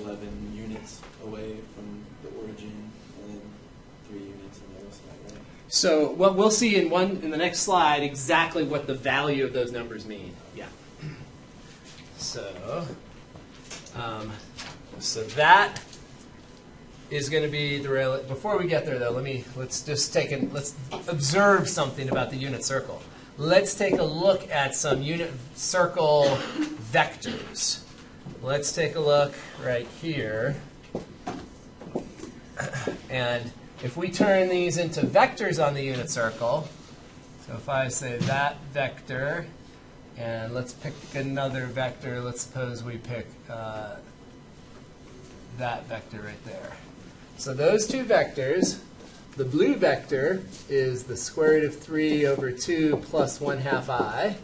11 units away from the origin, and then 3 units on the other side, right? So what we'll see in the next slide exactly what the value of those numbers mean. Yeah. So that is going to be the before we get there though, let's observe something about the unit circle. Let's take a look at some unit circle vectors. Let's take a look right here. And if we turn these into vectors on the unit circle, so if I say that vector, and let's pick another vector, let's suppose we pick that vector right there. So those two vectors, the blue vector is the square root of 3 over 2 plus 1/2 I.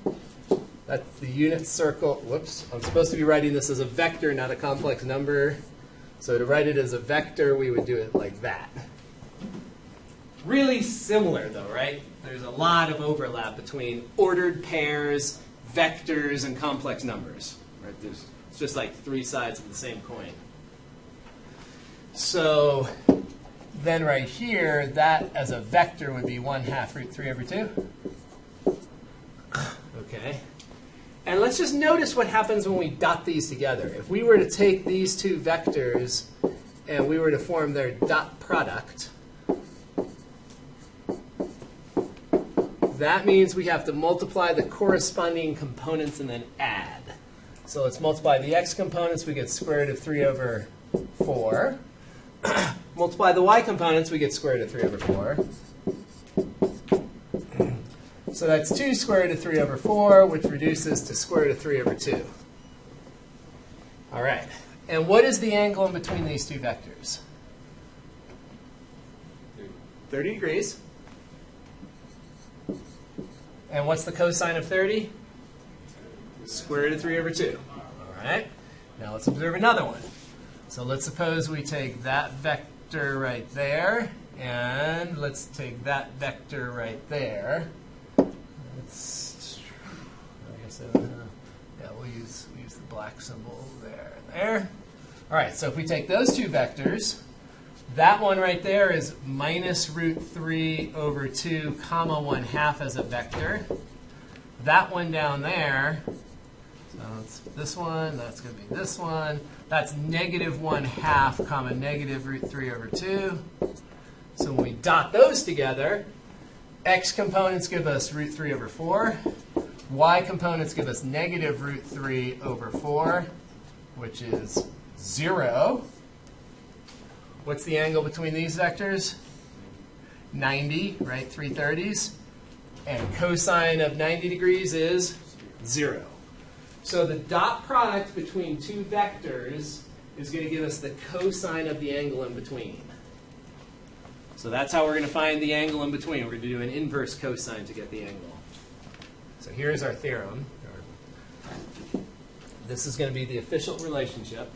That's the unit circle. Whoops, I'm supposed to be writing this as a vector, not a complex number. So to write it as a vector, we would do it like that. Really similar though, right? There's a lot of overlap between ordered pairs, vectors, and complex numbers. Right? It's just like 3 sides of the same coin. So then right here, that as a vector would be 1/2 root 3 over 2. Okay. And let's just notice what happens when we dot these together. If we were to take these two vectors and we were to form their dot product, that means we have to multiply the corresponding components and then add. So let's multiply the x components, we get square root of 3 over 4. Multiply the y components, we get square root of 3 over 4. So that's 2 square root of 3 over 4, which reduces to square root of 3 over 2. All right. And what is the angle in between these two vectors? 30 degrees. And what's the cosine of 30? Square root of 3 over 2. All right. Now let's observe another one. So let's suppose we take that vector right there, and let's take that vector right there. We'll use the black symbol there. All right, so if we take those two vectors, that one right there is minus root 3 over 2 comma 1/2 as a vector. That one down there, so it's this one, that's going to be this one. That's negative 1/2 comma negative root 3 over 2. So when we dot those together, x components give us root 3 over 4. Y components give us negative root 3 over 4, which is 0. What's the angle between these vectors? 90, right? 3/30. And cosine of 90 degrees is 0. So the dot product between two vectors is going to give us the cosine of the angle in between. So that's how we're going to find the angle in between. We're going to do an inverse cosine to get the angle. So here's our theorem. This is going to be the official relationship.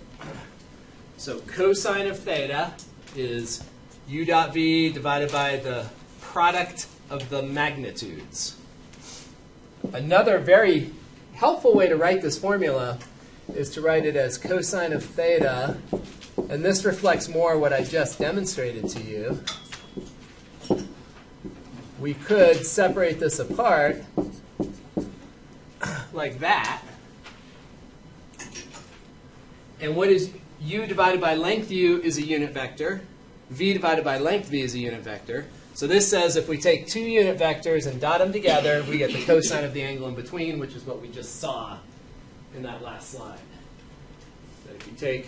So cosine of theta is u dot v divided by the product of the magnitudes. Another very helpful way to write this formula is to write it as cosine of theta, and this reflects more what I just demonstrated to you. We could separate this apart like that. And what is u divided by length u is a unit vector. V divided by length v is a unit vector. So this says if we take two unit vectors and dot them together, we get the cosine of the angle in between, which is what we just saw in that last slide. So if you take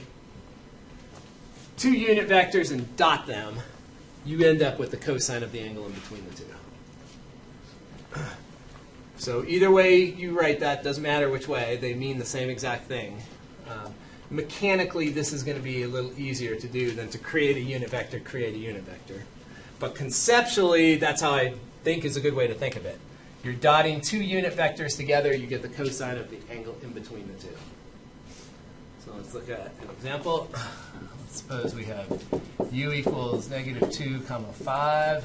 two unit vectors and dot them, you end up with the cosine of the angle in between the two. So either way you write that, doesn't matter which way, they mean the same exact thing. Mechanically, this is going to be a little easier to do than to create a unit vector, create a unit vector. But conceptually, that's how I think is a good way to think of it. You're dotting two unit vectors together, you get the cosine of the angle in between the two. So let's look at an example. Let's suppose we have u equals negative 2 comma 5.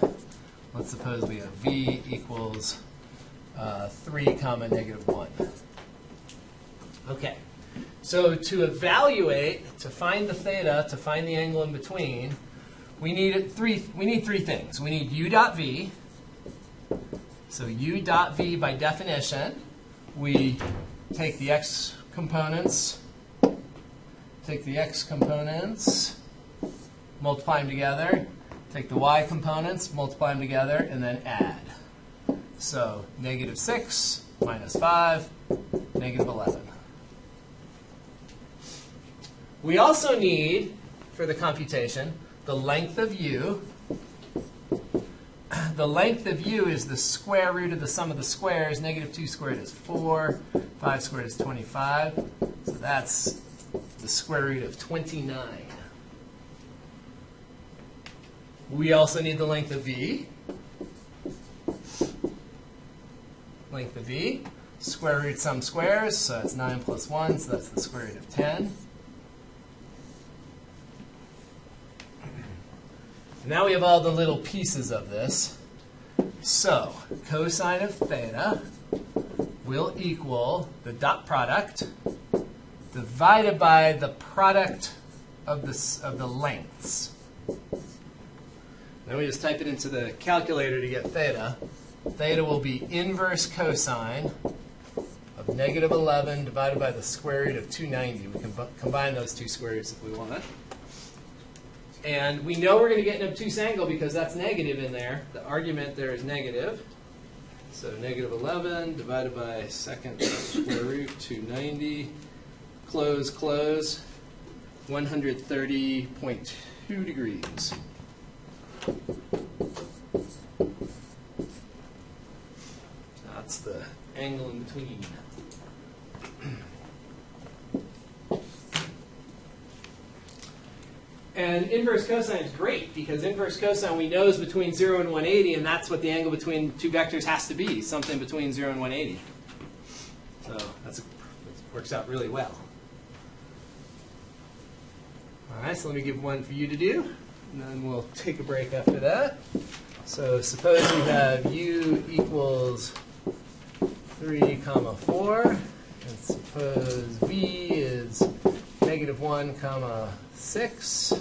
Let's suppose we have v equals 3 comma negative 1. Okay. So to evaluate, to find the theta, to find the angle in between, we need three things. We need u dot v. So u dot v, by definition, we take the x components, multiply them together, take the y components, multiply them together, and then add. So negative 6 minus 5, negative 11. We also need, for the computation, the length of u. The length of u is the square root of the sum of the squares. Negative 2 squared is 4. 5 squared is 25. So that's the square root of 29. We also need the length of v. Length of v. Square root sum squares, so that's 9 plus 1, so that's the square root of 10. Now we have all the little pieces of this. So cosine of theta will equal the dot product divided by the product of the lengths. Then we just type it into the calculator to get theta. Theta will be inverse cosine of negative 11 divided by the square root of 290. We can combine those two square roots if we want. And we know we're going to get an obtuse angle because that's negative in there. The argument there is negative. So negative 11 divided by second square root 290. Close, close. 130.2 degrees. That's the angle in between. And inverse cosine is great because inverse cosine we know is between 0 and 180, and that's what the angle between two vectors has to be, something between 0 and 180. So that works out really well. All right, so let me give one for you to do, and then we'll take a break after that. So suppose we have u equals 3 comma 4, and suppose v is negative 1 comma 6.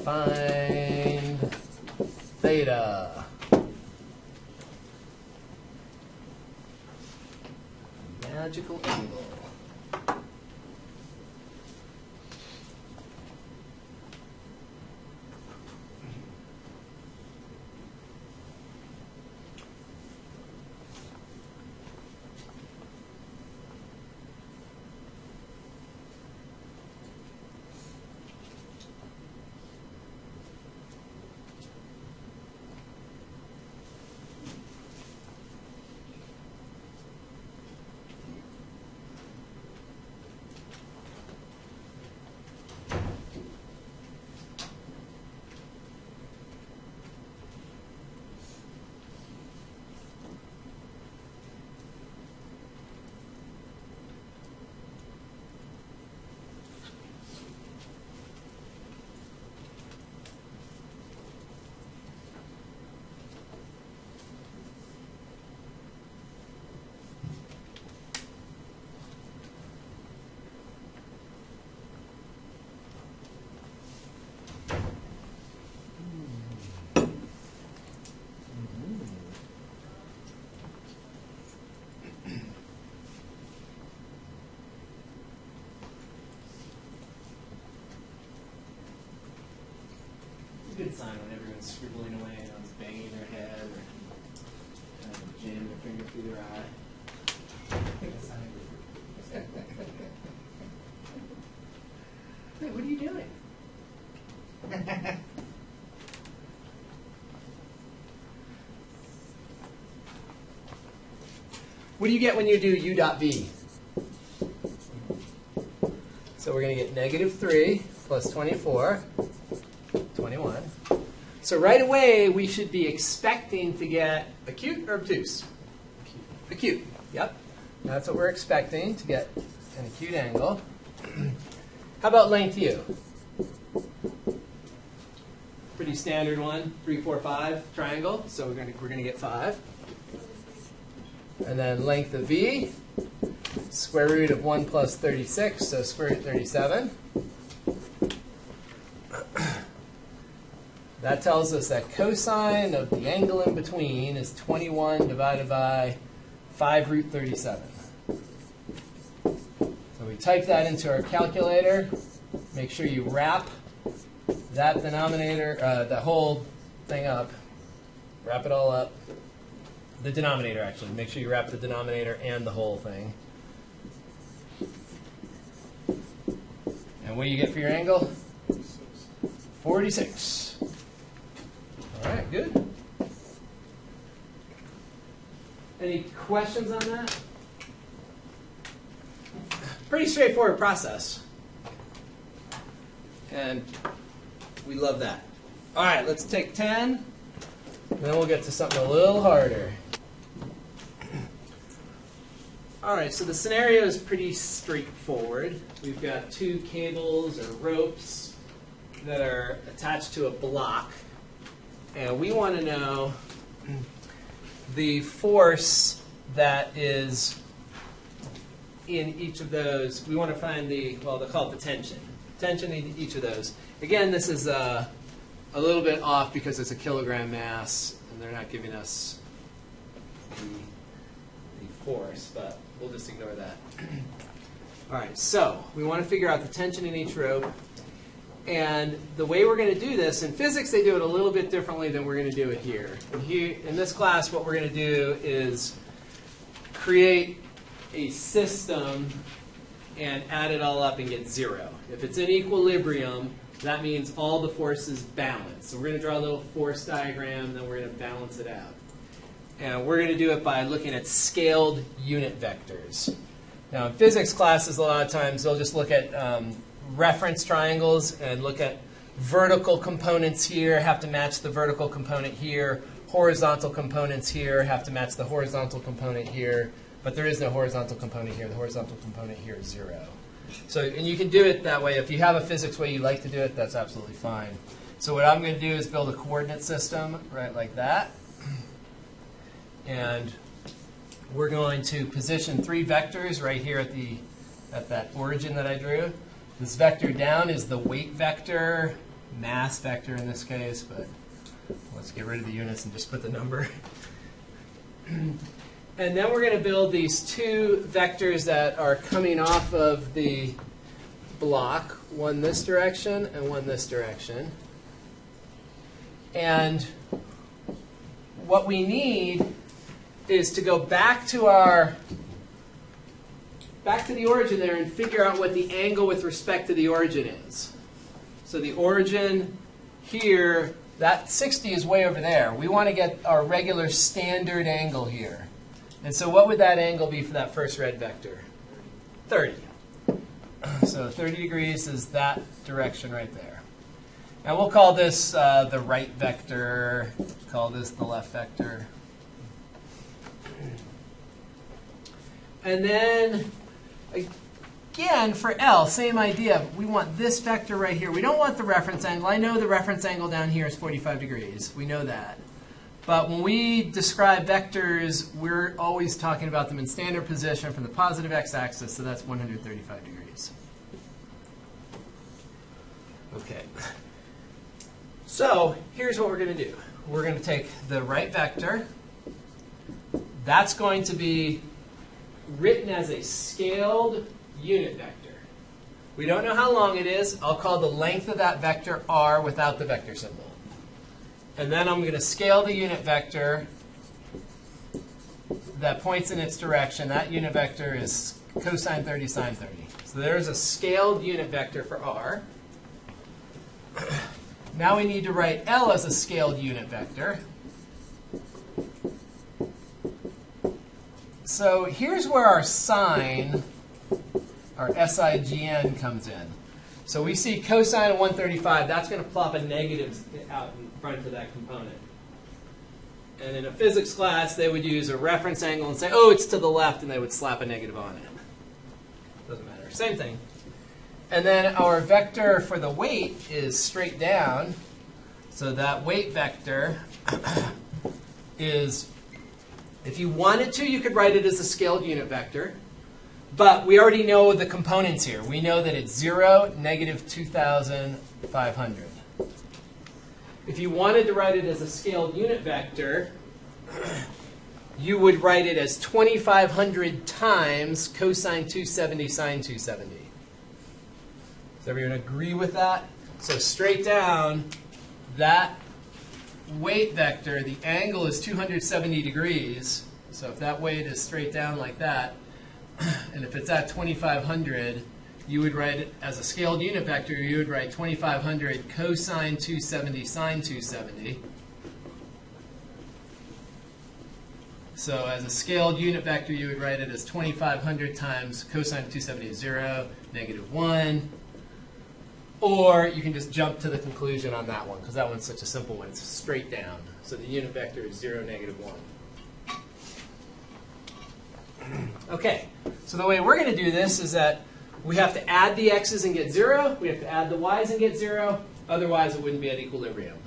Find theta. Magical angle. a good sign when everyone's scribbling away and everyone's banging their head or jamming their finger through their eye. Wait, what are you doing? What do you get when you do u dot v? So we're going to get -3 plus 24, 21. So right away, we should be expecting to get acute or obtuse? Acute. Yep. That's what we're expecting, to get an acute angle. How about length u? Pretty standard one, 3, 4, 5 triangle. So we're going to get 5. And then length of v, square root of 1 plus 36, so square root 37. That tells us that cosine of the angle in between is 21 divided by 5 root 37. So we type that into our calculator. Make sure you wrap that denominator, the whole thing up. Wrap it all up. The denominator, actually. Make sure you wrap the denominator and the whole thing. And what do you get for your angle? 46. All right, good. Any questions on that? Pretty straightforward process. And we love that. All right, let's take 10. And then we'll get to something a little harder. All right, so the scenario is pretty straightforward. We've got 2 cables or ropes that are attached to a block. And we want to know the force that is in each of those. We want to find the, well, they'll call it the tension. Tension in each of those. Again, this is a little bit off because it's a kilogram mass, and they're not giving us the force, but we'll just ignore that. All right, so we want to figure out the tension in each rope. And the way we're going to do this, in physics they do it a little bit differently than we're going to do it here. In this class, what we're going to do is create a system and add it all up and get 0. If it's in equilibrium, that means all the forces balance. So we're going to draw a little force diagram, and then we're going to balance it out. And we're going to do it by looking at scaled unit vectors. Now, in physics classes, a lot of times they'll just look at reference triangles and look at vertical components here, have to match the vertical component here. Horizontal components here have to match the horizontal component here. But there is no horizontal component here. The horizontal component here is 0. So, and you can do it that way. If you have a physics way you like to do it, that's absolutely fine. So what I'm going to do is build a coordinate system right like that. And we're going to position 3 vectors right here at that origin that I drew. This vector down is the weight vector, mass vector in this case, but let's get rid of the units and just put the number. And then we're going to build these 2 vectors that are coming off of the block, one this direction and one this direction. And what we need is to go back to the origin there and figure out what the angle with respect to the origin is. So the origin here, that 60 is way over there. We want to get our regular standard angle here. And so what would that angle be for that first red vector? 30. So 30 degrees is that direction right there. Now we'll call this the right vector, call this the left vector. And then, again, for L, same idea. We want this vector right here. We don't want the reference angle. I know the reference angle down here is 45 degrees. We know that. But when we describe vectors, we're always talking about them in standard position from the positive x-axis, so that's 135 degrees. Okay. So here's what we're going to do. We're going to take the right vector. That's going to be written as a scaled unit vector. We don't know how long it is. I'll call the length of that vector r without the vector symbol. And then I'm going to scale the unit vector that points in its direction. That unit vector is cosine 30 sine 30. So there's a scaled unit vector for r. Now we need to write L as a scaled unit vector. So here's where our sign, our SIGN, comes in. So we see cosine of 135. That's going to plop a negative out in front of that component. And in a physics class, they would use a reference angle and say, oh, it's to the left, and they would slap a negative on it. Doesn't matter. Same thing. And then our vector for the weight is straight down. So that weight vector is, if you wanted to, you could write it as a scaled unit vector. But we already know the components here. We know that it's 0, negative 2,500. If you wanted to write it as a scaled unit vector, you would write it as 2,500 times cosine 270 sine 270. Does everyone agree with that? So straight down, that weight vector, the angle is 270 degrees. So if that weight is straight down like that, and if it's at 2,500, you would write it as a scaled unit vector. You would write 2,500 cosine 270 sine 270. So as a scaled unit vector, you would write it as 2,500 times cosine of 270 is 0, negative 1. Or you can just jump to the conclusion on that one, because that one's such a simple one. It's straight down. So the unit vector is 0, negative 1. Okay, so the way we're going to do this is that we have to add the x's and get 0. We have to add the y's and get 0. Otherwise, it wouldn't be at equilibrium.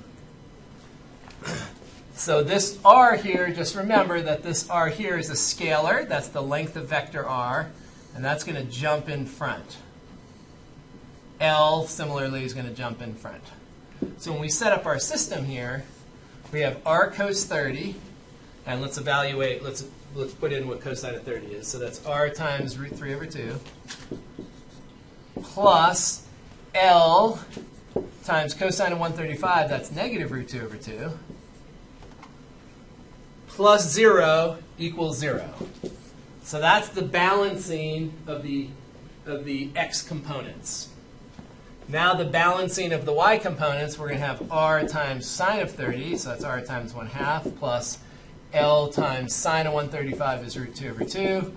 So this r here, just remember that this r here is a scalar. That's the length of vector r. And that's going to jump in front. L, similarly, is going to jump in front. So when we set up our system here, we have r cos 30. And let's evaluate, let's put in what cosine of 30 is. So that's r times root 3 over 2 plus L times cosine of 135. That's negative root 2 over 2 plus 0 equals 0. So that's the balancing of the x components. Now the balancing of the y components, we're going to have r times sine of 30. So that's r times 1/2 plus L times sine of 135 is root 2 over 2,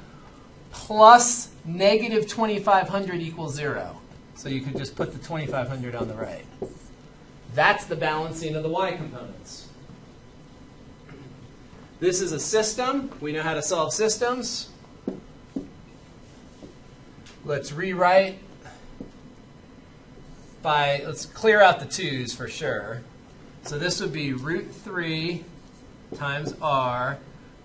plus negative 2,500 equals 0. So you could just put the 2,500 on the right. That's the balancing of the y components. This is a system. We know how to solve systems. Let's rewrite by, let's clear out the 2's for sure. So this would be root 3 times r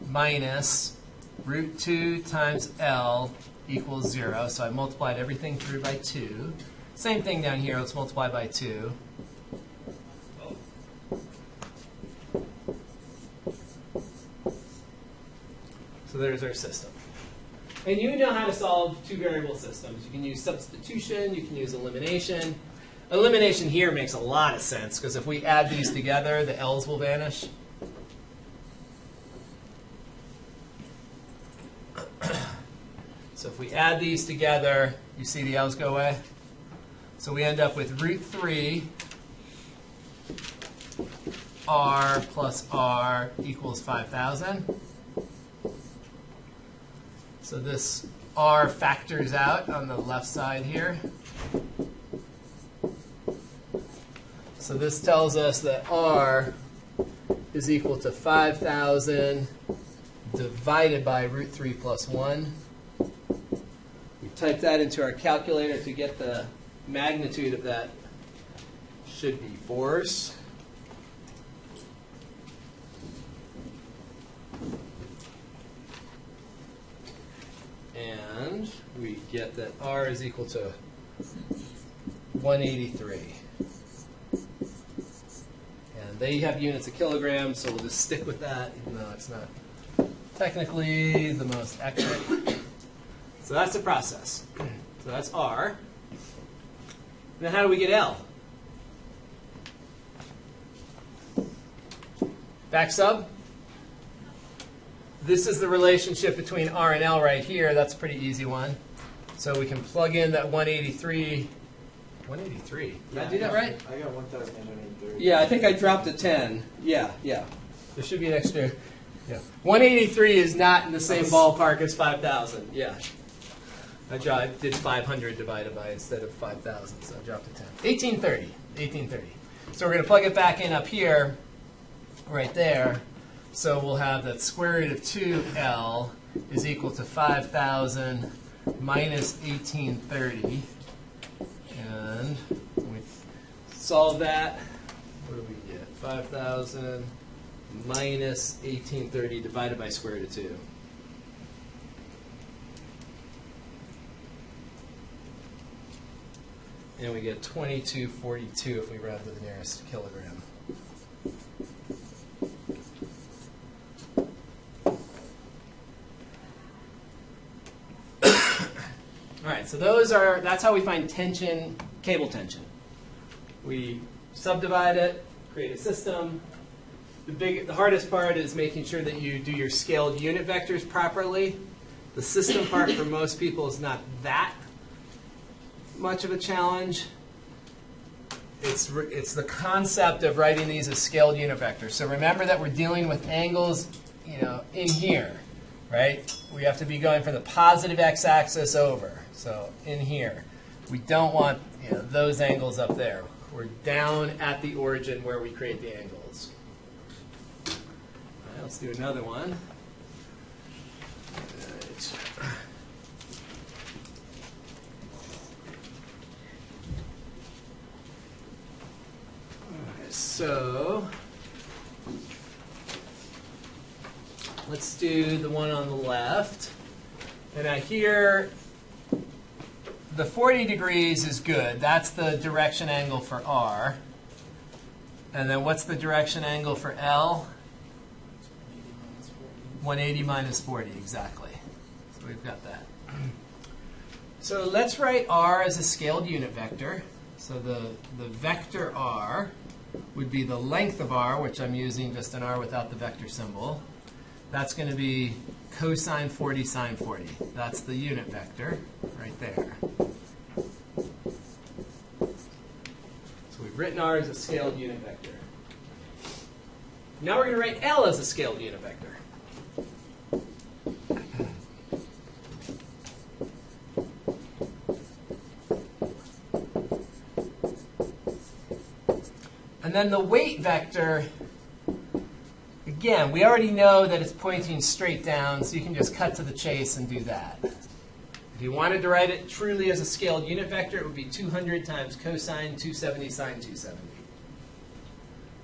minus root 2 times L equals 0. So I multiplied everything through by 2. Same thing down here. Let's multiply by 2. So there's our system. And you know how to solve two-variable systems. You can use substitution. You can use elimination. Elimination here makes a lot of sense, because if we add these together, the L's will vanish. So if we add these together, you see the L's go away. So we end up with root 3 r plus r equals 5,000. So this r factors out on the left side here. So this tells us that r is equal to 5,000 divided by root 3 plus 1. We type that into our calculator to get the magnitude of that. Should be force. And we get that r is equal to 183. And they have units of kilograms, so we'll just stick with that, even though it's not technically the most accurate. So that's the process. So that's r. Now how do we get L? Back sub. This is the relationship between R and L right here. That's a pretty easy one. So we can plug in that 183. 183. Did I do that right? I got 1,930. Yeah, I think I dropped a 10. Yeah. There should be an extra. Yeah. 183 is not in the same ballpark as 5,000. Yeah. I did 500 divided by instead of 5,000, so I dropped a 10. 1830. So we're going to plug it back in up here, right there. So we'll have that square root of 2L is equal to 5,000 minus 1830. And we solve that. What do we get? 5,000 minus 1830 divided by square root of 2. And we get 2242 if we round to the nearest kilogram. All right, so that's how we find tension, cable tension. We subdivide it, create a system. The hardest part is making sure that you do your scaled unit vectors properly. The system part for most people is not that much of a challenge. It's the concept of writing these as scaled unit vectors. So remember that we're dealing with angles, in here, right? We have to be going from the positive x-axis over. So in here, we don't want those angles up there. We're down at the origin where we create the angles. All right, let's do another one. So let's do the one on the left. And now here, the 40 degrees is good. That's the direction angle for R. And then what's the direction angle for L? 180 minus 40, exactly. So we've got that. So let's write R as a scaled unit vector. So the vector R would be the length of R, which I'm using just an R without the vector symbol. That's going to be cosine 40 sine 40. That's the unit vector right there. So we've written R as a scaled unit vector. Now we're going to write L as a scaled unit vector. And then the weight vector, again, we already know that it's pointing straight down, so you can just cut to the chase and do that. If you wanted to write it truly as a scaled unit vector, it would be 200 times cosine 270 sine 270.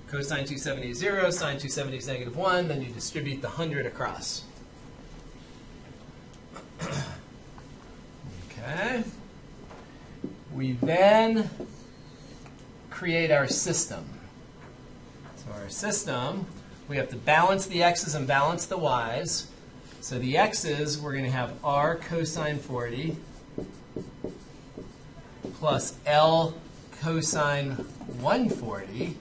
Cosine 270 is 0, sine 270 is negative 1, then you distribute the 100 across. Okay. We then create our system. So our system, we have to balance the x's and balance the y's. So the x's, we're going to have R cosine 40 plus L cosine 140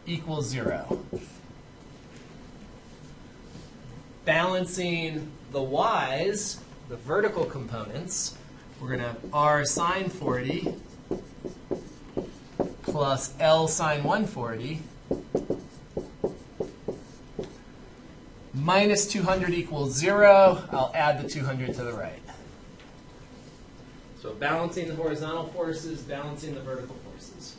equals 0. Balancing the y's, the vertical components, we're going to have R sine 40 plus L sine 140 minus 200 equals 0. I'll add the 200 to the right. So balancing the horizontal forces, balancing the vertical forces.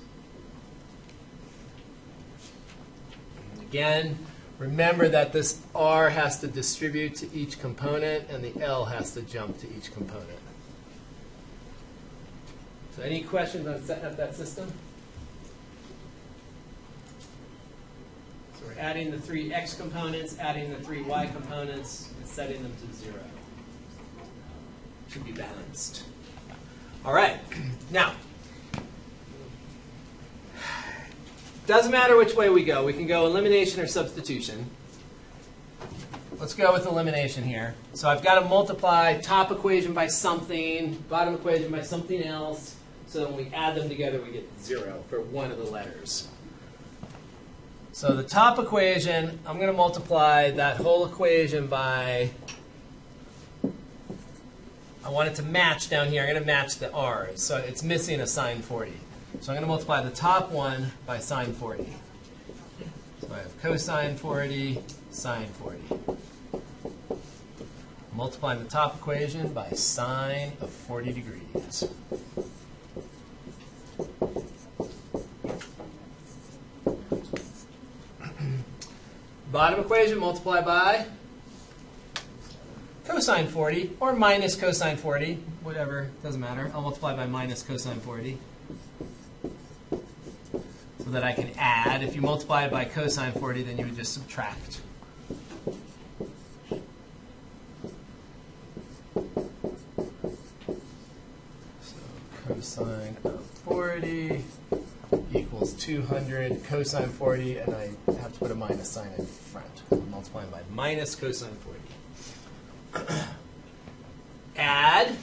And again, remember that this R has to distribute to each component and the L has to jump to each component. So any questions on setting up that system? So we're adding the 3 x components, adding the 3 y components, and setting them to 0. Should be balanced. All right. Now, doesn't matter which way we go. We can go elimination or substitution. Let's go with elimination here. So I've got to multiply top equation by something, bottom equation by something else. So when we add them together, we get 0 for one of the letters. So the top equation, I'm going to multiply that whole equation by, I want it to match down here. I'm going to match the r's. So it's missing a sine 40. So I'm going to multiply the top one by sine 40. So I have cosine 40, sine 40. Multiplying the top equation by sine of 40 degrees. Bottom equation, multiply by cosine 40, or minus cosine 40, whatever, doesn't matter. I'll multiply by minus cosine 40 so that I can add. If you multiply it by cosine 40, then you would just subtract. So cosine of 40 equals 200 cosine 40, and I have to put a minus sign in front. I'm multiplying by minus cosine 40. Add.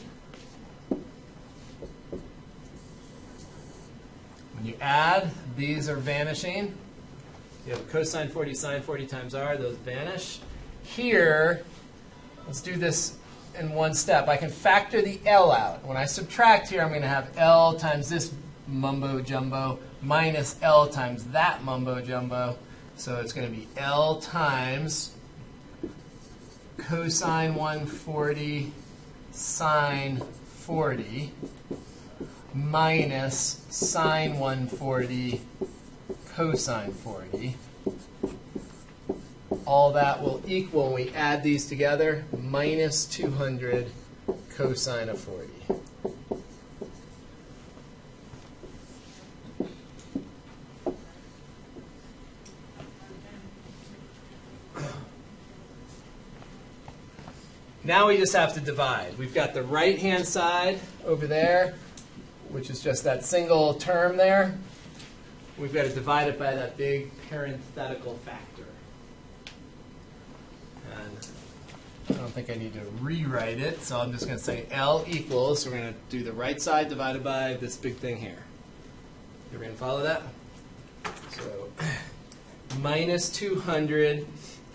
When you add, these are vanishing. You have cosine 40, sine 40 times r. Those vanish. Here, let's do this in one step. I can factor the L out. When I subtract here, I'm going to have L times this mumbo jumbo minus L times that mumbo jumbo. So it's going to be L times cosine 140 sine 40 minus sine 140 cosine 40. All that will equal, when we add these together, minus 200 cosine of 40. Now we just have to divide. We've got the right-hand side over there, which is just that single term there. We've got to divide it by that big parenthetical factor. And I don't think I need to rewrite it, so I'm just going to say L equals, so we're going to do the right side divided by this big thing here. Everyone follow that? So minus 200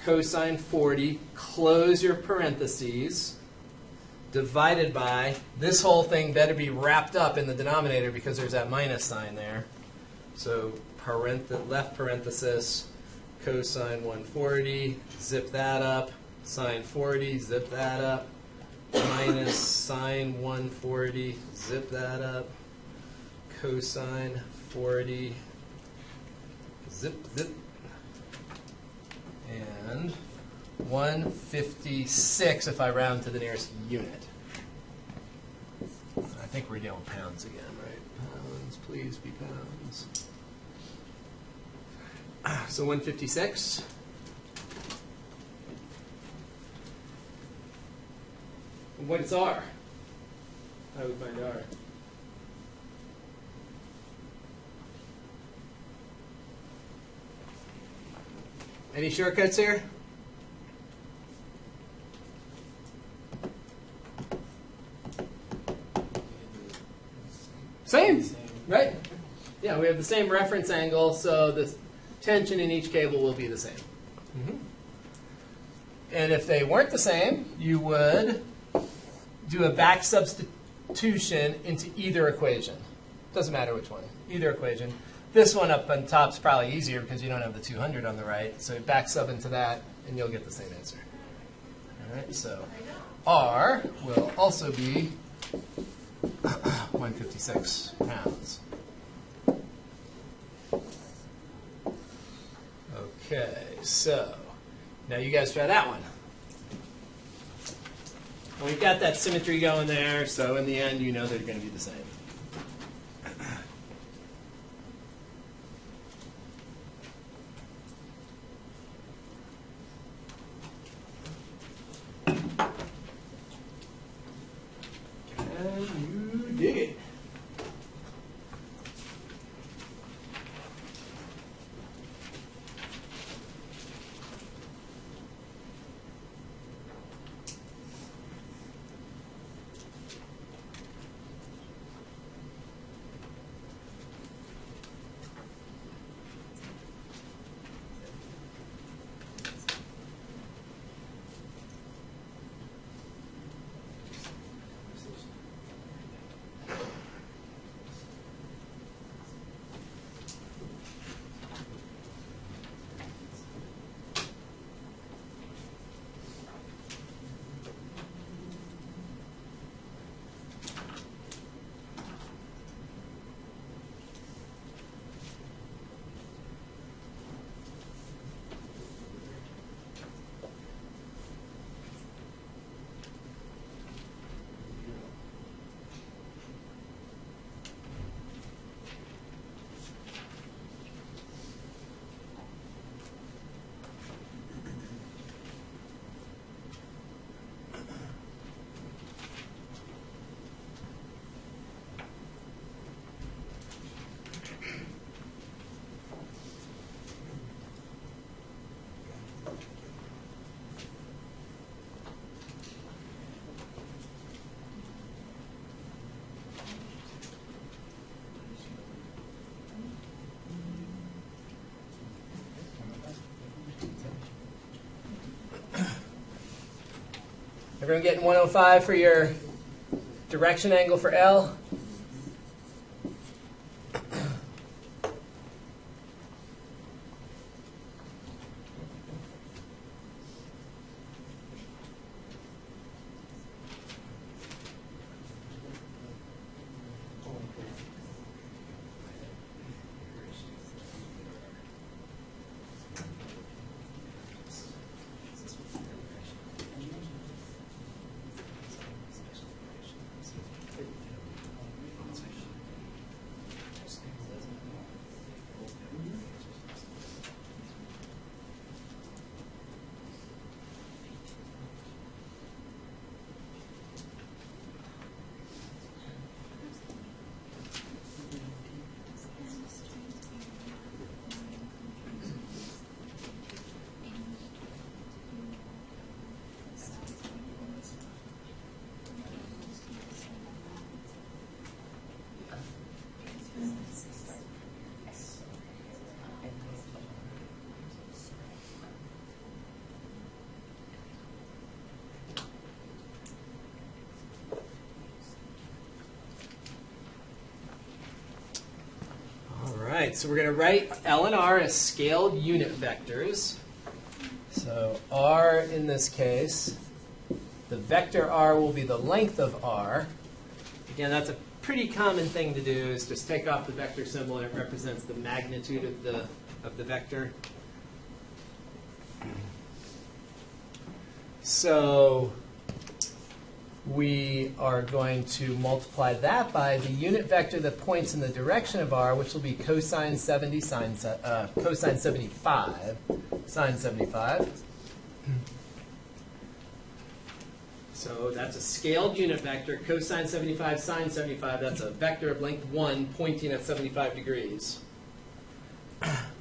cosine 40, close your parentheses, divided by, this whole thing better be wrapped up in the denominator because there's that minus sign there. So left parenthesis, cosine 140, zip that up, sine 40, zip that up, minus sine 140, zip that up, cosine 40, zip, zip, and 156 if I round to the nearest unit. I think we're dealing with pounds again, right? Pounds, please be pounds. So 156. What is R? How would we find R? Any shortcuts here? Same, right? Yeah, we have the same reference angle, so the tension in each cable will be the same. And if they weren't the same, you would do a back substitution into either equation. Doesn't matter which one, either equation. This one up on top is probably easier because you don't have the 200 on the right. So back sub into that, and you'll get the same answer. All right, so R will also be 156 pounds. Okay, so now you guys try that one. Well, we've got that symmetry going there, so in the end, you know they're going to be the same. Can you dig it? Everyone getting 105 for your direction angle for L? So we're going to write L and R as scaled unit vectors. So R in this case, the vector R will be the length of R. Again, that's a pretty common thing to do, is just take off the vector symbol and it represents the magnitude of the vector. So we are going to multiply that by the unit vector that points in the direction of R, which will be cosine 70 cosine 75 sine 75. So that's a scaled unit vector, cosine 75 sine 75. That's a vector of length 1 pointing at 75 degrees.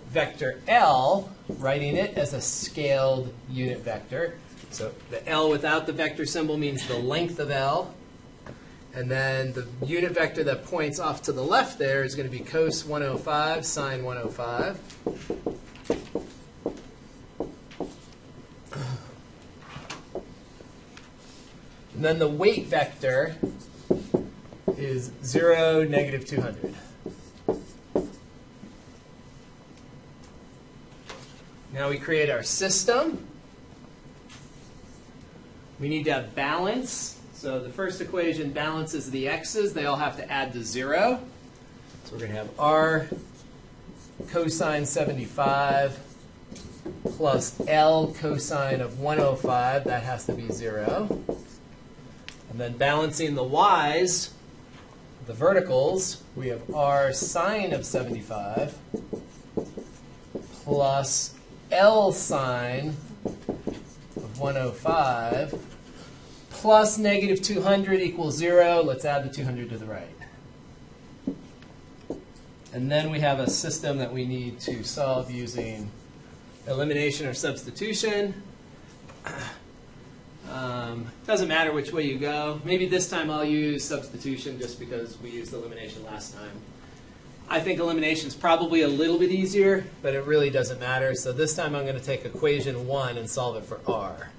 Vector L, writing it as a scaled unit vector. So the L without the vector symbol means the length of L. And then the unit vector that points off to the left there is going to be cos 105 sine 105. And then the weight vector is 0, negative 200. Now we create our system. We need to have balance. So the first equation balances the x's. They all have to add to 0. So we're going to have R cosine 75 plus L cosine of 105. That has to be 0. And then balancing the y's, the verticals, we have R sine of 75 plus L sine of 105 plus negative 200 equals 0. Let's add the 200 to the right. And then we have a system that we need to solve using elimination or substitution. Doesn't matter which way you go. Maybe this time I'll use substitution just because we used elimination last time. I think elimination is probably a little bit easier, but it really doesn't matter. So this time I'm going to take equation 1 and solve it for R.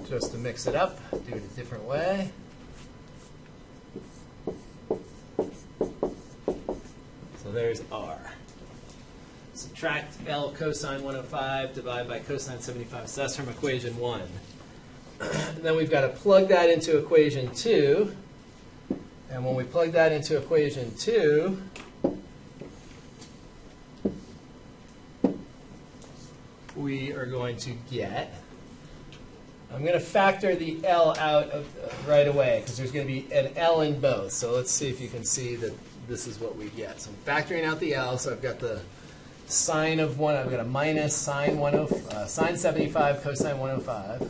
Just to mix it up, do it a different way. So there's R. Subtract L cosine 105, divide by cosine 75. So that's from equation 1. And then we've got to plug that into equation 2. And when we plug that into equation 2, we are going to get, I'm going to factor the L out of, right away because there's going to be an L in both. So let's see if you can see that this is what we get. So I'm factoring out the L. So I've got the sine of 1. I've got a minus sine 75 cosine 105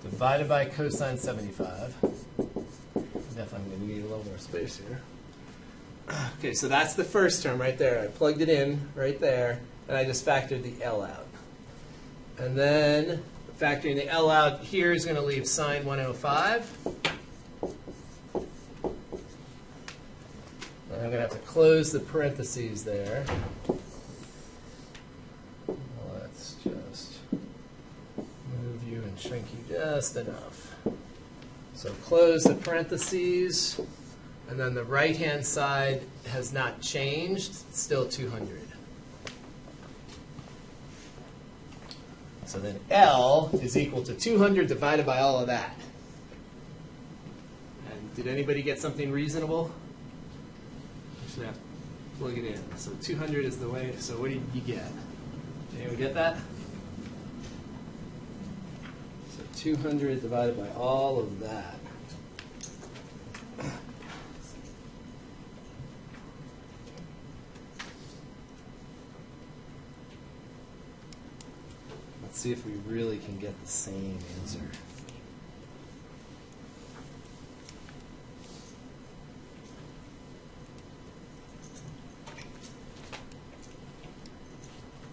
divided by cosine 75. Definitely going to need a little more space here. Okay, so that's the first term right there. I plugged it in right there, and I just factored the L out. And then factoring the L out here is going to leave sine 105. And I'm going to have to close the parentheses there. just enough. So close the parentheses, and then the right-hand side has not changed, it's still 200. So then L is equal to 200 divided by all of that. And did anybody get something reasonable? I should have to plug it in. So 200 is the way, so what did you get? Did anyone get that? So 200 divided by all of that. Let's see if we really can get the same answer.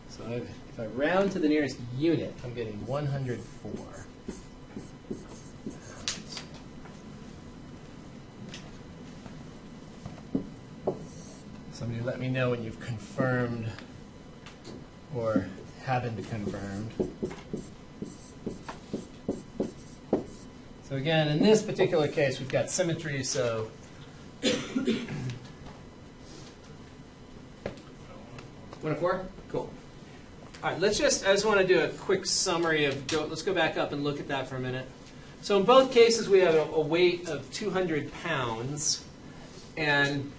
So if I round to the nearest unit, I'm getting 104. Somebody let me know when you've confirmed or haven't confirmed. So again, in this particular case, we've got symmetry, so 104? Cool. All right, I just want to do a quick summary of, let's go back up and look at that for a minute. So in both cases, we have a weight of 200 pounds. And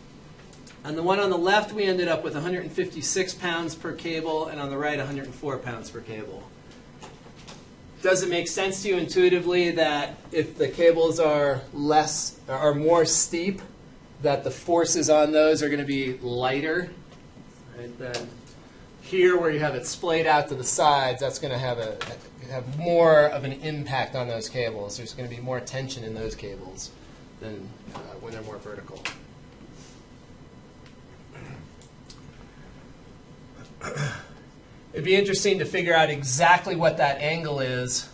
on the one on the left, we ended up with 156 pounds per cable, and on the right, 104 pounds per cable. Does it make sense to you intuitively that if the cables are more steep, that the forces on those are going to be lighter? Right, then here, where you have it splayed out to the sides, that's going to have more of an impact on those cables. There's going to be more tension in those cables than when they're more vertical. It'd be interesting to figure out exactly what that angle is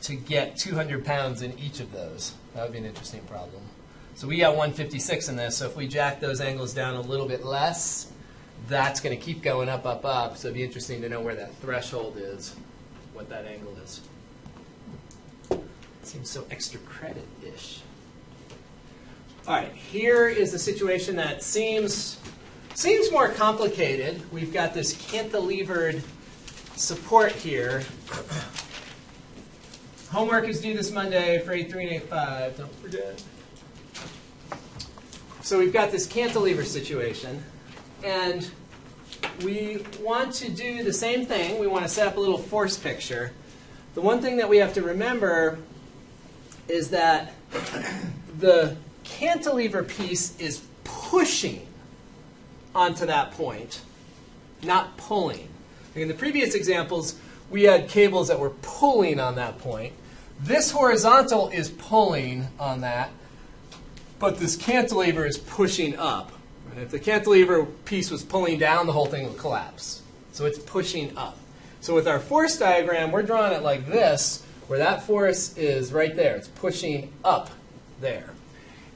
to get 200 pounds in each of those. That would be an interesting problem. So we got 156 in this, so if we jack those angles down a little bit less, that's going to keep going up, up, up. So it'd be interesting to know where that threshold is, what that angle is. Seems so extra credit-ish. All right, here is a situation that seems more complicated. We've got this cantilevered support here. Homework is due this Monday for 8-3 and 8-5. Don't forget. So we've got this cantilever situation. And we want to do the same thing. We want to set up a little force picture. The one thing that we have to remember is that the cantilever piece is pushing onto that point, not pulling. In the previous examples, we had cables that were pulling on that point. This horizontal is pulling on that, but this cantilever is pushing up. And if the cantilever piece was pulling down, the whole thing would collapse. So it's pushing up. So with our force diagram, we're drawing it like this, where that force is right there. It's pushing up there.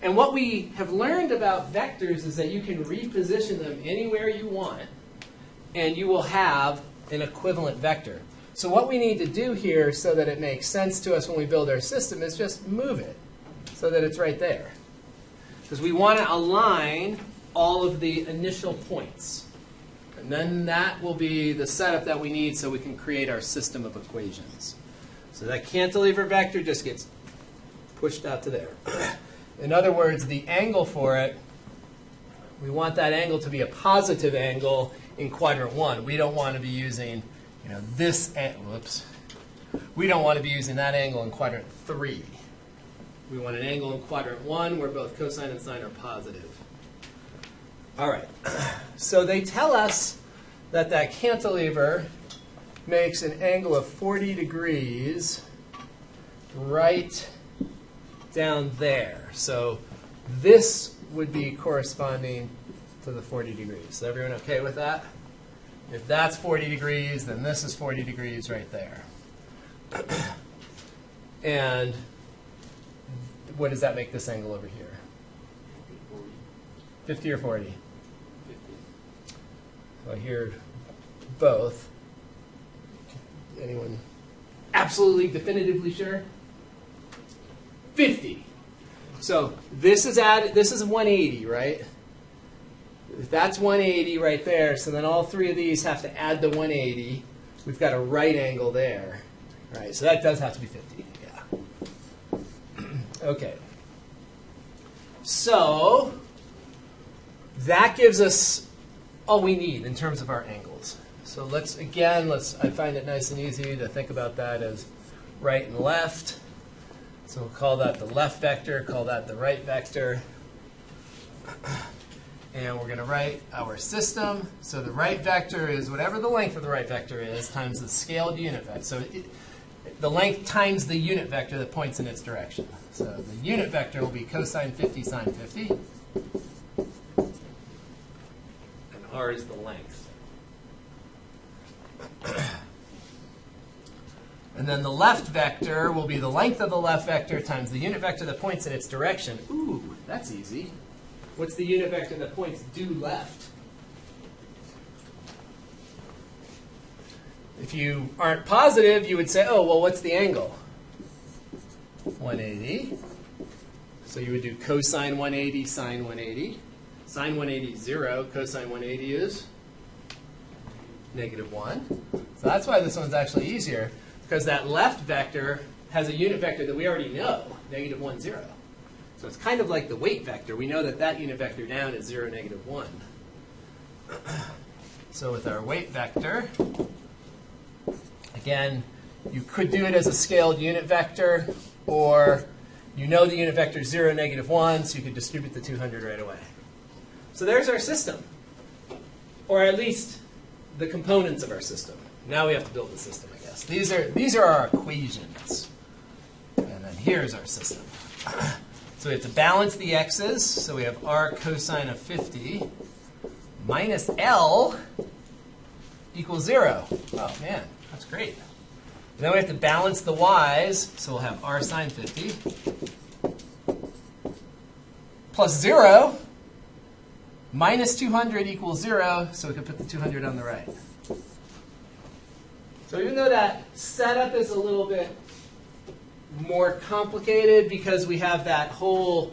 And what we have learned about vectors is that you can reposition them anywhere you want, and you will have an equivalent vector. So what we need to do here so that it makes sense to us when we build our system is just move it so that it's right there. Because we want to align all of the initial points. And then that will be the setup that we need so we can create our system of equations. So that cantilever vector just gets pushed out to there. In other words, the angle for it, we want that angle to be a positive angle in quadrant 1. We don't want to be using, we don't want to be using that angle in quadrant 3. We want an angle in quadrant 1 where both cosine and sine are positive. All right, so they tell us that that cantilever makes an angle of 40 degrees right down there. So this would be corresponding to the 40 degrees. Is everyone okay with that? If that's 40 degrees, then this is 40 degrees right there. And what does that make this angle over here? 50 or 40? 50. So I hear both. Anyone absolutely definitively sure? 50. So this is 180, right? That's 180 right there. So then all three of these have to add the 180. We've got a right angle there. Right, so that does have to be 50. Yeah. Okay. So that gives us all we need in terms of our angles. So I find it nice and easy to think about that as right and left. So we'll call that the left vector, call that the right vector. And we're going to write our system. So the right vector is whatever the length of the right vector is times the scaled unit vector. So the length times the unit vector that points in its direction. So the unit vector will be cosine 50 sine 50. And r is the length. And then the left vector will be the length of the left vector times the unit vector that points in its direction. Ooh, that's easy. What's the unit vector that points due left? If you aren't positive, you would say, oh, well, what's the angle? 180. So you would do cosine 180, sine 180. Sine 180 is 0. Cosine 180 is -1. So that's why this one's actually easier, because that left vector has a unit vector that we already know, -1, 0. So it's kind of like the weight vector. We know that that unit vector down is 0, -1. So with our weight vector, again, you could do it as a scaled unit vector, or you know the unit vector is 0, -1, so you could distribute the 200 right away. So there's our system, or at least the components of our system. Now we have to build the system, I guess. These are our equations, and then here's our system. So we have to balance the x's. So we have r cosine of 50 minus L equals 0. Oh, man, that's great. And then we have to balance the y's. So we'll have r sine 50 plus 0 minus 200 equals 0. So we can put the 200 on the right. So even though that setup is a little bit more complicated because we have that whole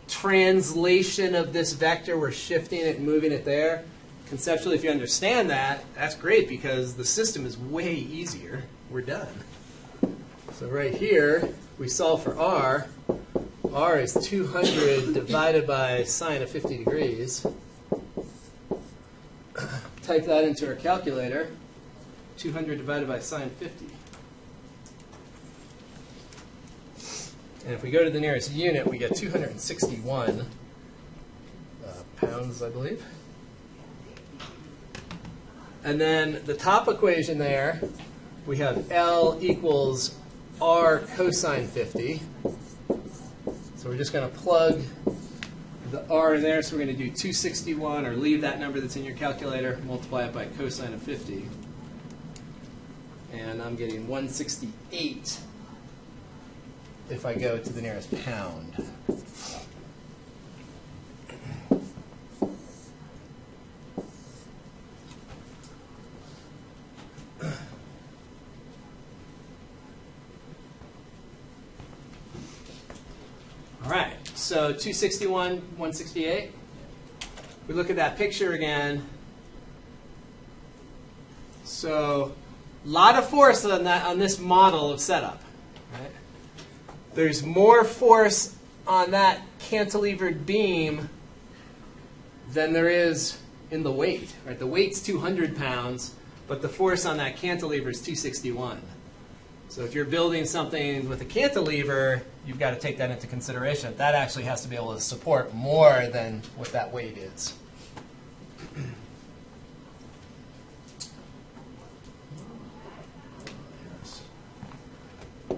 translation of this vector, we're shifting it and moving it there. Conceptually, if you understand that, that's great because the system is way easier. We're done. So right here, we solve for r. R is 200 divided by sine of 50 degrees. Type that into our calculator. 200 divided by sine 50. And if we go to the nearest unit, we get 261 pounds, I believe. And then the top equation there, we have L equals r cosine 50. So we're just going to plug the r in there. So we're going to do 261, or leave that number that's in your calculator, multiply it by cosine of 50. And I'm getting 168 if I go to the nearest pound. All right, so 261, 168. We look at that picture again. So a lot of force on this model of setup. Right? There's more force on that cantilevered beam than there is in the weight. Right? The weight's 200 pounds, but the force on that cantilever is 261. So if you're building something with a cantilever, you've got to take that into consideration. That actually has to be able to support more than what that weight is.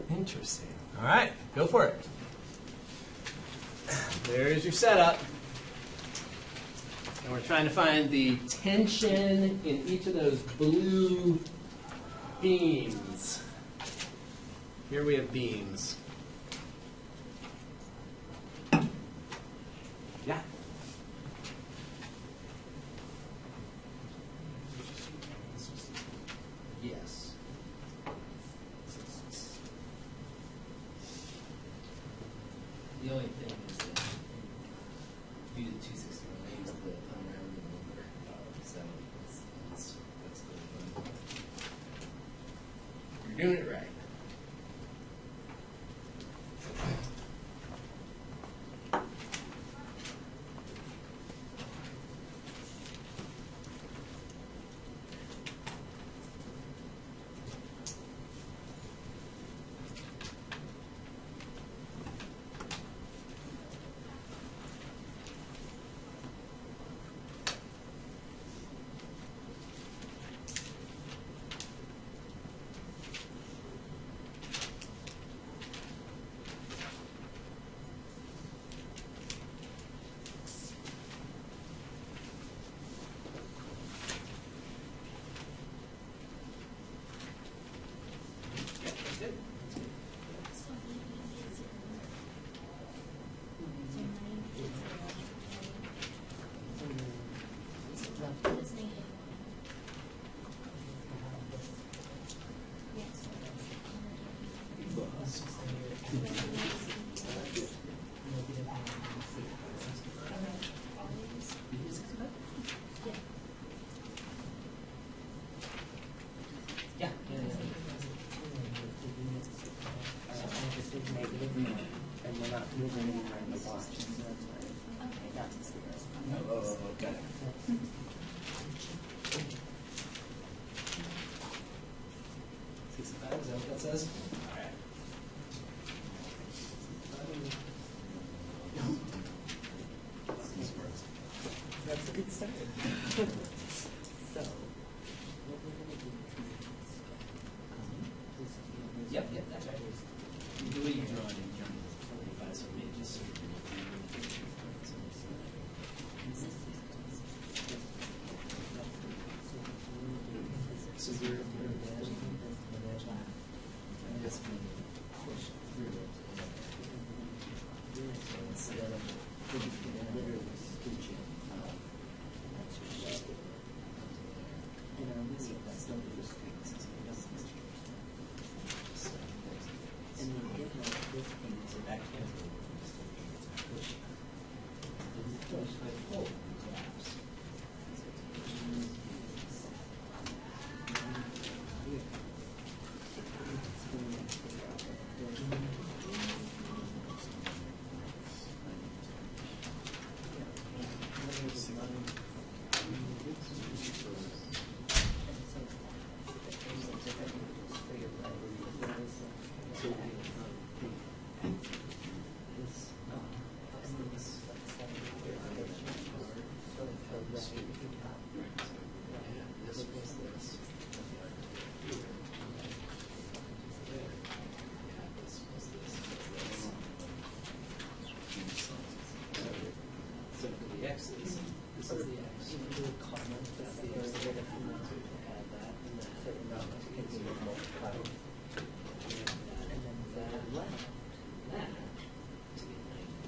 Interesting. All right, go for it. There's your setup. And we're trying to find the tension in each of those blue beams. Here we have beams. Yeah? Yes. 261 is the unrounded number. So that's the fun. You're doing it right. And we're not moving anywhere in the watch. So that's why that's the Oh, okay. 65, is that what that says? All right. That's a good start. So, what we're going to do is Yep, that's right. The way you draw it in terms of 45, so maybe just sort of so you're imagining and it's being pushed through it. So instead of literally scooching up, that's just and our music, that's not the strings, so it doesn't and then give like this thing, so that can't go push. It's push like pull collapse. So for the x's, this is the x. you can do a comment that's the other way that you want to add that, and then certain amount can be multiplied. And then that left, That to get 90.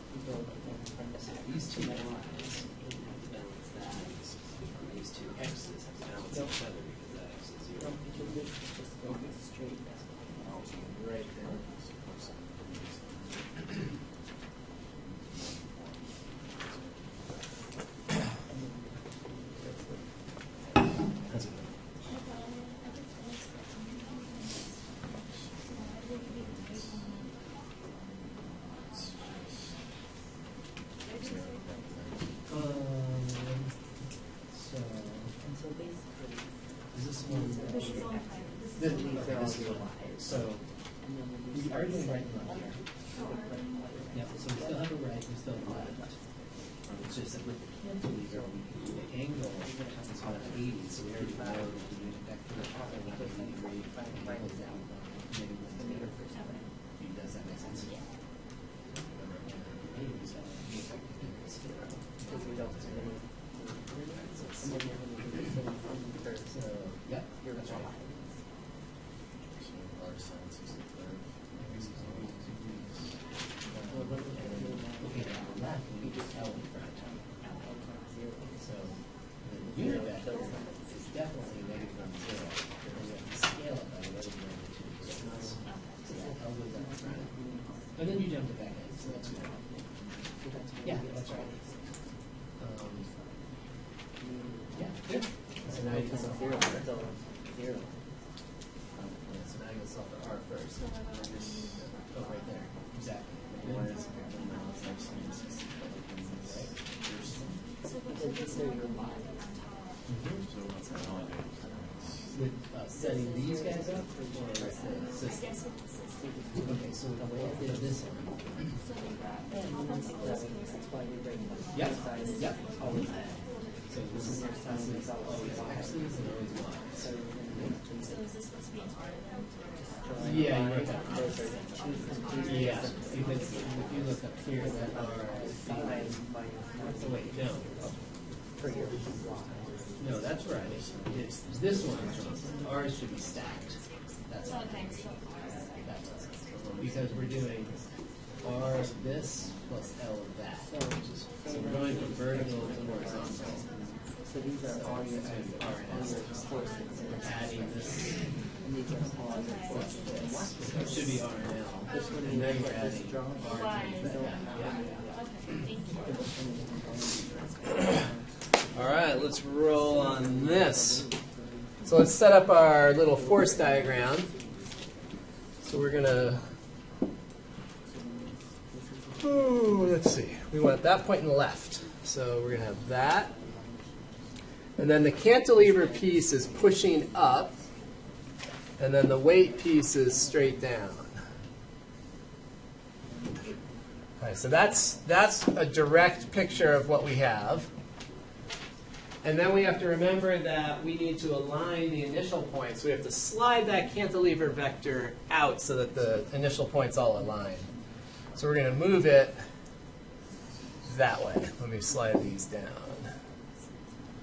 you go again from the So these two y's have to balance that, and these two x's have to balance each other because that x is 0. because this is just going straight down. Right there. That's it. And so basically, Is this one? these are all your lives. So, And then when you are doing right and left here. yeah, so we still have a right, we still have a left. It's just that with the cantilever, the angle is on 80, so we already know that the unit vector of the 80 degree angle is out. Does that make sense? Yeah. Because we don't have any. And then you're going to do the same thing for Yep, your that's right. lives. Okay, now on left, we just L in front. So the unit vector is definitely negative on 0. And we have to scale it by whatever the magnitude is. So that L goes up in front. And then you jump it back in, so that's good. Yeah, that's right. 0. Yeah, so now you solve for R first. Oh, right there. Exactly. Why Right? is it Right? so your line? With setting these guys up or the system? Okay, so the way I did this one. That's why we break Yep, size. yep, always that. So this is always X's and always Y's. So Yeah, you wrote that. those are two Yeah, because if you look up here, that R is 5 minus oh, wait, no. per year. No, that's right. It's this one. R's should be stacked. That's right. That's right. Because we're doing R of this plus L of that. So we're going from vertical to horizontal. So these are all your R and S. courses. We're adding this And these are all your plus courses. this. So it should be R and L. This one And then is we're this adding drawing. R times that. Yeah. All right, let's roll on this. So let's set up our little force diagram. So we're gonna, let's see, we want that pointing left. So we're gonna have that. And then the cantilever piece is pushing up. And then the weight piece is straight down. All right, so that's a direct picture of what we have. And then we have to remember that we need to align the initial points. We have to slide that cantilever vector out so that the initial points all align. So we're going to move it that way. Let me slide these down.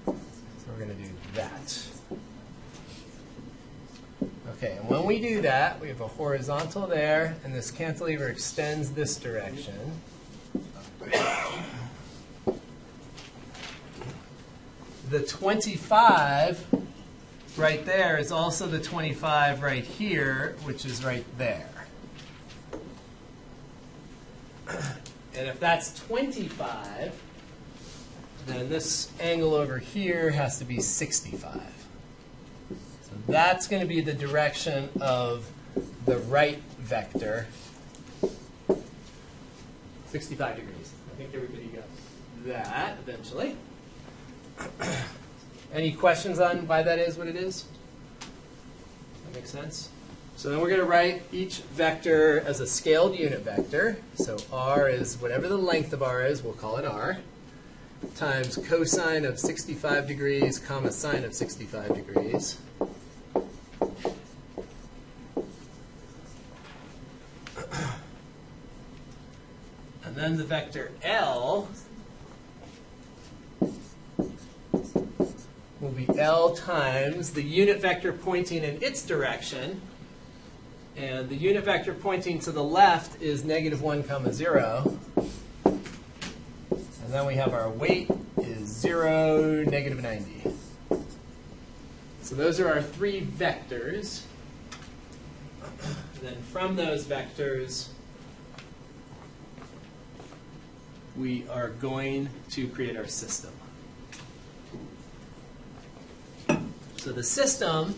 So we're going to do that. Okay, and when we do that, we have a horizontal there, and this cantilever extends this direction. The 25 right there is also the 25 right here, which is right there. And if that's 25, then this angle over here has to be 65. So that's going to be the direction of the right vector. 65 degrees. I think everybody got that eventually. Any questions on why that is what it is? That makes sense? So then we're going to write each vector as a scaled unit vector. So R is whatever the length of R is, we'll call it R, times cosine of 65 degrees, comma sine of 65 degrees. And then the vector L will be L times the unit vector pointing in its direction. And the unit vector pointing to the left is -1, 0. And then we have our weight is 0, -90. So those are our three vectors. And then from those vectors, we are going to create our system. So the system,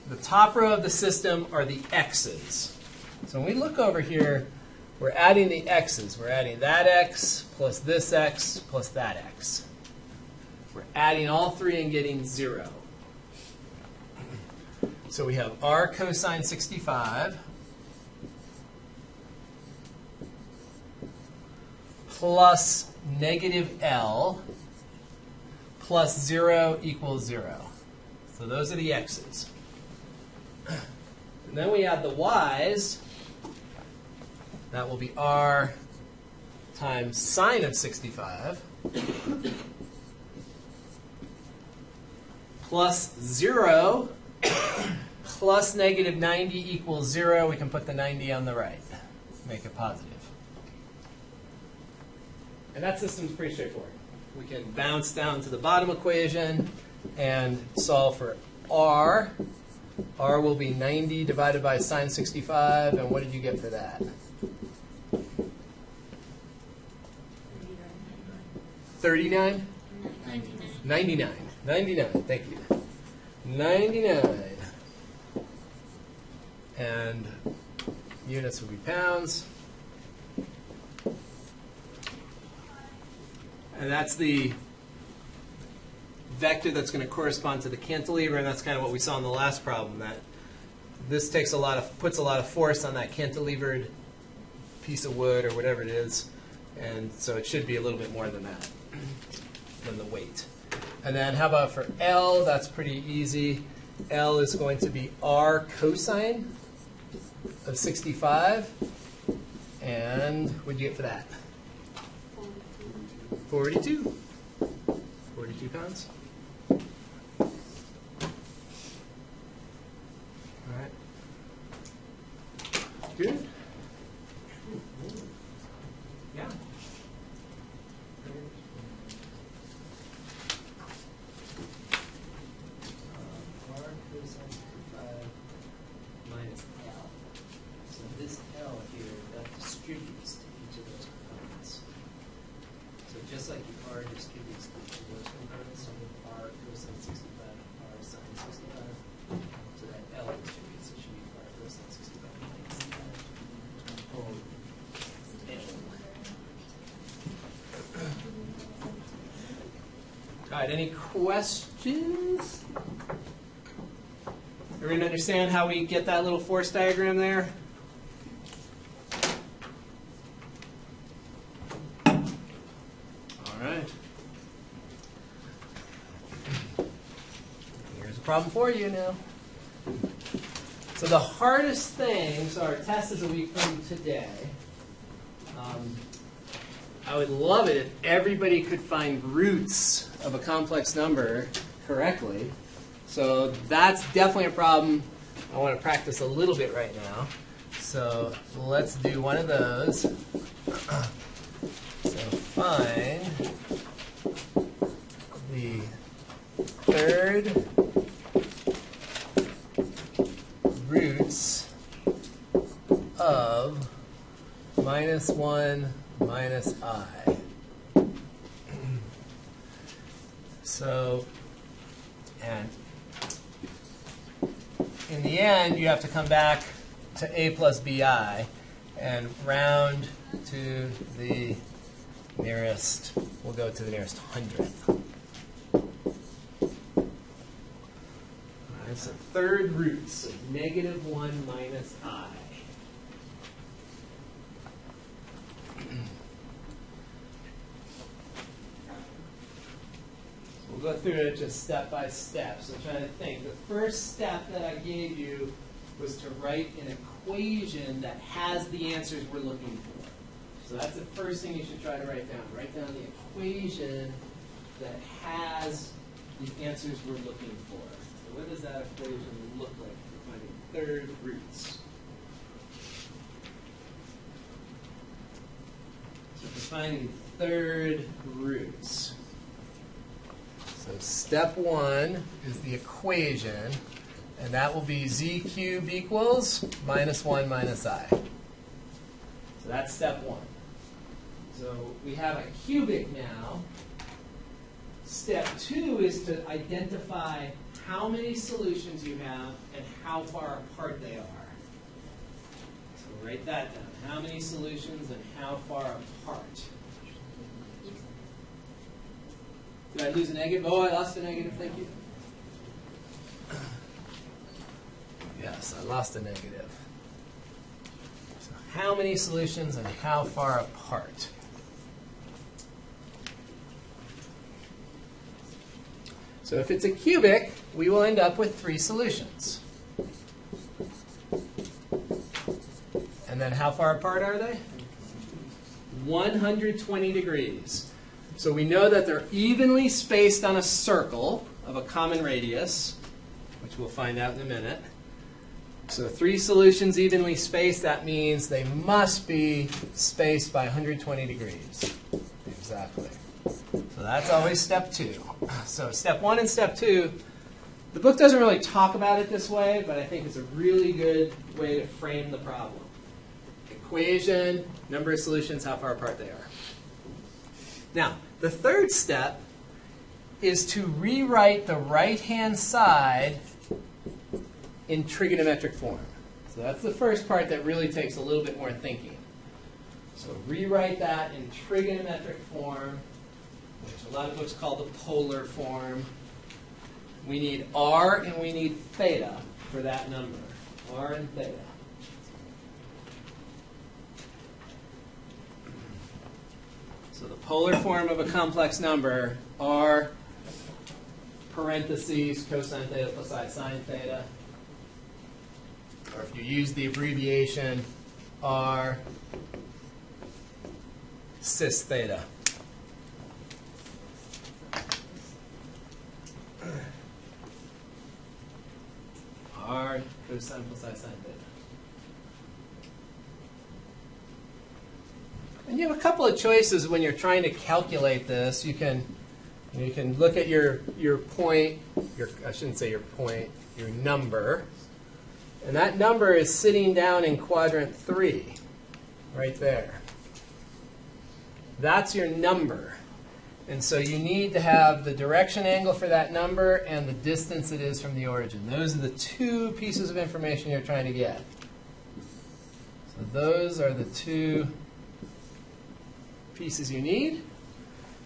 the top row of the system are the x's. So when we look over here, we're adding the x's. We're adding that x plus this x plus that x. We're adding all three and getting 0. So we have r cosine 65 plus -L plus 0 equals 0. So those are the x's. And then we add the y's. That will be r times sine of 65 plus 0 plus -90 equals 0. We can put the 90 on the right. Make it positive. And that system's pretty straightforward. We can bounce down to the bottom equation and solve for r. R will be 90 divided by sine 65. And what did you get for that? 39? 99. 99, thank you. 99. And units would be pounds. And that's the vector that's going to correspond to the cantilever, and that's kind of what we saw in the last problem, that this puts a lot of force on that cantilevered piece of wood or whatever it is, and so it should be a little bit more than that, than the weight. And then how about for L? That's pretty easy. L is going to be R cosine of 65. And what did you get for that? 42. 42 pounds. All right. Good. Yeah. R cosine 65 minus L. So this L here, that distributes to each of those components. So just like the R distributes to each of those components, so R cosine 65 and R sine 65, so that L distributes, it should be R cosine 65 minus L. All right, any questions? Everyone understand how we get that little force diagram there? All right. Here's a problem for you now. So the hardest thing, so our test is a week from today. I would love it if everybody could find roots of a complex number correctly. So that's definitely a problem I want to practice a little bit right now. So let's do one of those. So find the third roots of -1 minus I. So, and in the end, you have to come back to A plus BI and round to the nearest, we'll go to the nearest hundredth. All right, so third roots of -1 minus I. We'll go through it just step by step. So try to think. The first step that I gave you was to write an equation that has the answers we're looking for. So that's the first thing you should try to write down. Write down the equation that has the answers we're looking for. So what does that equation look like for finding third roots? So for finding third roots. So step 1 is the equation, and that will be z cubed equals -1 minus I. So that's step 1. So we have a cubic now. Step 2 is to identify how many solutions you have and how far apart they are. So write that down. How many solutions and how far apart. Did I lose a negative? Oh, I lost a negative. Thank you. Yes, I lost a negative. So how many solutions and how far apart? So if it's a cubic, we will end up with 3 solutions. And then how far apart are they? 120 degrees. So we know that they're evenly spaced on a circle of a common radius, which we'll find out in a minute. So 3 solutions evenly spaced, that means they must be spaced by 120 degrees. Exactly. So that's always step 2. So step 1 and step 2, the book doesn't really talk about it this way, but I think it's a really good way to frame the problem. Equation, number of solutions, how far apart they are. Now, the third step is to rewrite the right-hand side in trigonometric form. So that's the first part that really takes a little bit more thinking. So rewrite that in trigonometric form, which a lot of books call the polar form. We need r and we need theta for that number. R and theta. So the polar form of a complex number, r parentheses cosine theta plus I sine theta. Or if you use the abbreviation, r cis theta. R cosine plus I sine theta. And you have a couple of choices when you're trying to calculate this. You can look at your point, I shouldn't say your point, your number. And that number is sitting down in quadrant 3, right there. That's your number. And so you need to have the direction angle for that number and the distance it is from the origin. Those are the two pieces of information you're trying to get. So those are the two pieces you need.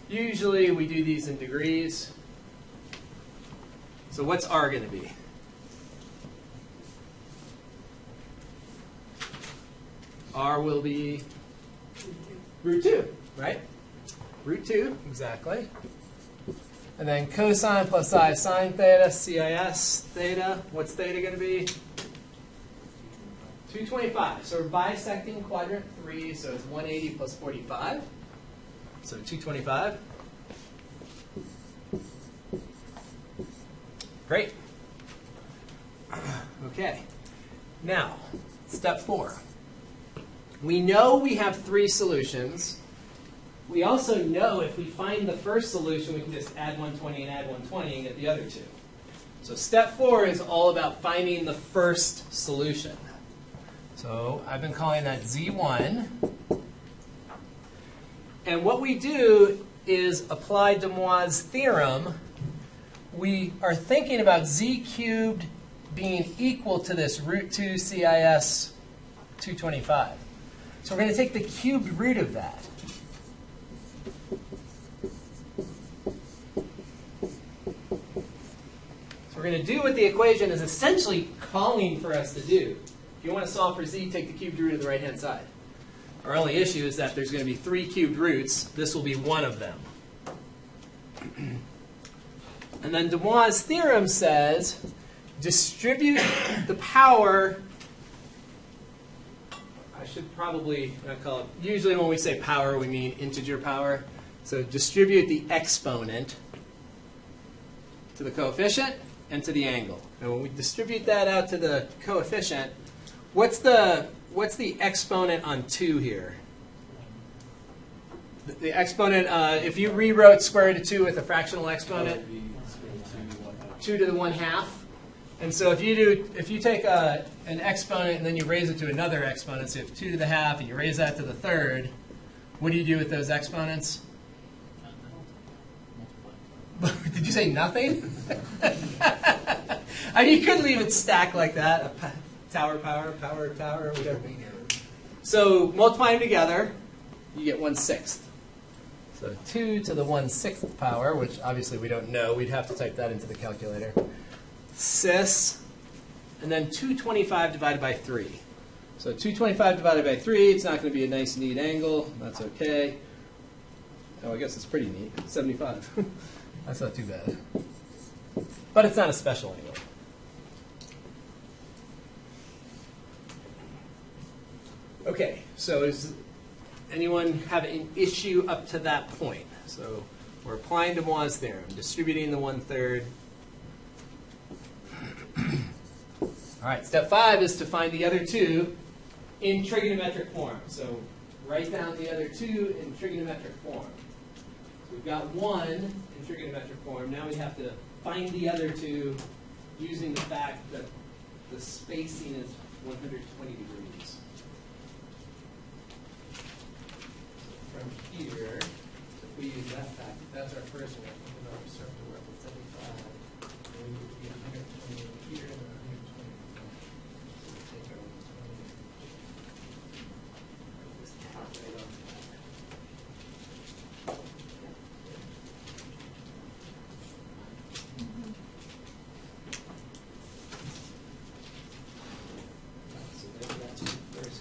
Usually we do these in degrees. So what's r going to be? R will be root 2, right? Root 2, exactly. And then cosine plus I sine theta, CIS theta. What's theta going to be? 225. So we're bisecting quadrant 3, so it's 180 plus 45. So 225. Great. Okay. Now, step 4. We know we have 3 solutions. We also know if we find the first solution, we can just add 120 and add 120 and get the other 2. So step 4 is all about finding the first solution. So I've been calling that Z1. And what we do is apply Demois' theorem. We are thinking about Z cubed being equal to this root 2 CIS 225. So we're going to take the cubed root of that. So we're going to do what the equation is essentially calling for us to do. If you want to solve for z, take the cubed root of the right-hand side. Our only issue is that there's going to be 3 cubed roots. This will be one of them. And then Demois' theorem says, distribute the power. I should probably not call it. Usually when we say power, we mean integer power. So distribute the exponent to the coefficient and to the angle. And when we distribute that out to the coefficient, what's the exponent on 2 here? The exponent, if you rewrote square root of 2 with a fractional exponent, 2 to the 1/2. And so if you take an exponent and then you raise it to another exponent, so you have 2 to the 1/2 and you raise that to the 3rd, what do you do with those exponents? Did you say nothing? I mean, you could leave it stacked like that. Tower, power, power, tower, whatever. So multiply them together, you get 1/6. So 2 to the 1/6 power, which obviously we don't know. We'd have to type that into the calculator. Cis, and then 225 divided by 3. So 225 divided by 3, it's not going to be a nice, neat angle. That's okay. Oh, I guess it's pretty neat. 75. That's not too bad. But it's not a special angle. Okay, so does anyone have an issue up to that point? So we're applying Demois' theorem, distributing the 1/3. All right, step 5 is to find the other 2 in trigonometric form. So write down the other 2 in trigonometric form. So we've got 1 in trigonometric form. Now we have to find the other 2 using the fact that the spacing is 120 degrees. So from here, if we use that fact, that's our first one. Even though our circle work at 75, we need to be 120 here and 120 here. So take our 120. Just tap right on that. So maybe that's your first.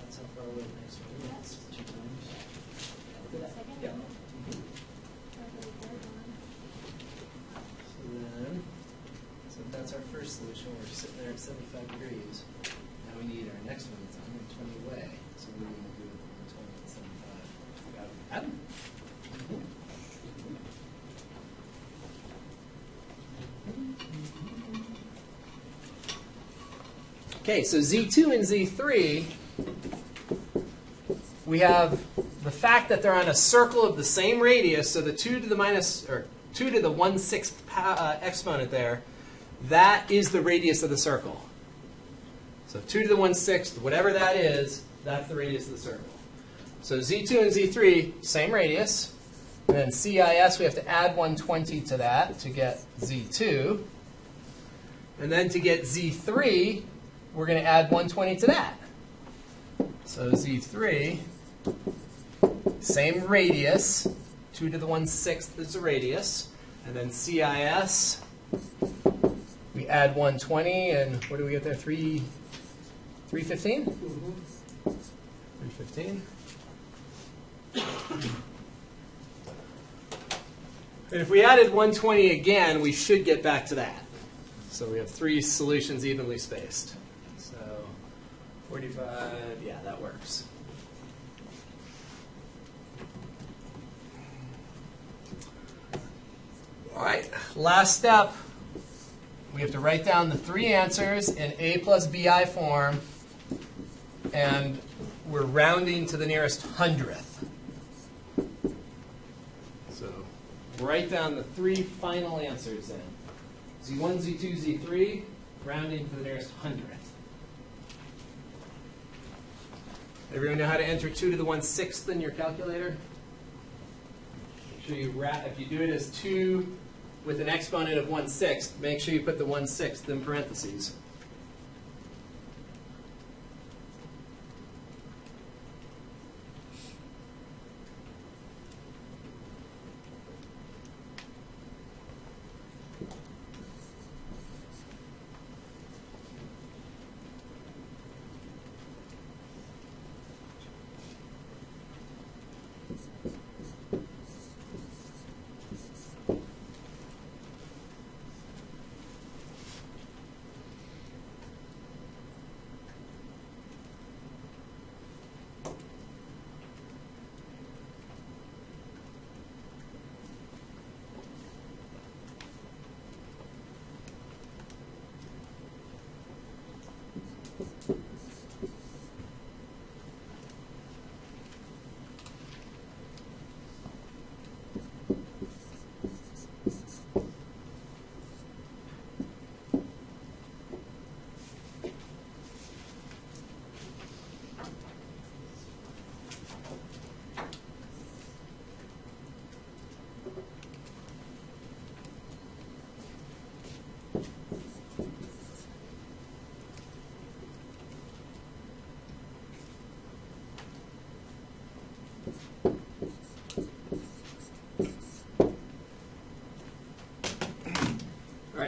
That's how far away the next one is. 2 times. Yeah. So that's our first solution. We're sitting there at 75 degrees. Now we need our next one. It's 120 away. So what are we going to do with 120 and 75? Got it? Okay, so Z2 and Z3, we have the fact that they're on a circle of the same radius, so the 2 to the 1/6 exponent there, that is the radius of the circle. So 2 to the 1/6, whatever that is, that's the radius of the circle. So Z2 and Z3, same radius. And then CIS, we have to add 120 to that to get Z2. And then to get Z3, we're going to add 120 to that. So Z3, same radius, 2 to the 1/6 is the radius. And then CIS, we add 120, and what do we get there? 315? 315. And if we added 120 again, we should get back to that. So we have 3 solutions evenly spaced. So 45, yeah, that works. All right, last step. We have to write down the 3 answers in A plus BI form, and we're rounding to the nearest hundredth. So write down the 3 final answers then. Z1, Z2, Z3, rounding to the nearest hundredth. Everyone know how to enter 2 to the 1/6 in your calculator? Make sure you if you do it as 2 with an exponent of 1/6, make sure you put the 1/6 in parentheses.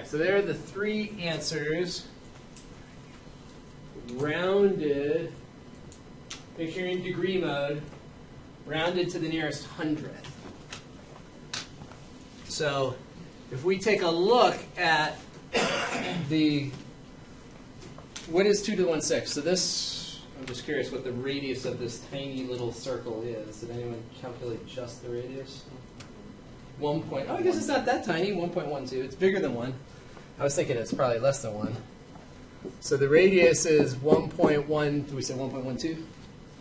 So there are the 3 answers, rounded, make sure you're in degree mode, rounded to the nearest hundredth. So if we take a look at what is 2 to the 1/6? So this, I'm just curious what the radius of this tiny little circle is. Did anyone calculate just the radius? Oh, I guess it's not that tiny, 1.12. It's bigger than 1. I was thinking it's probably less than 1. So the radius is 1.1, do we say 1.12?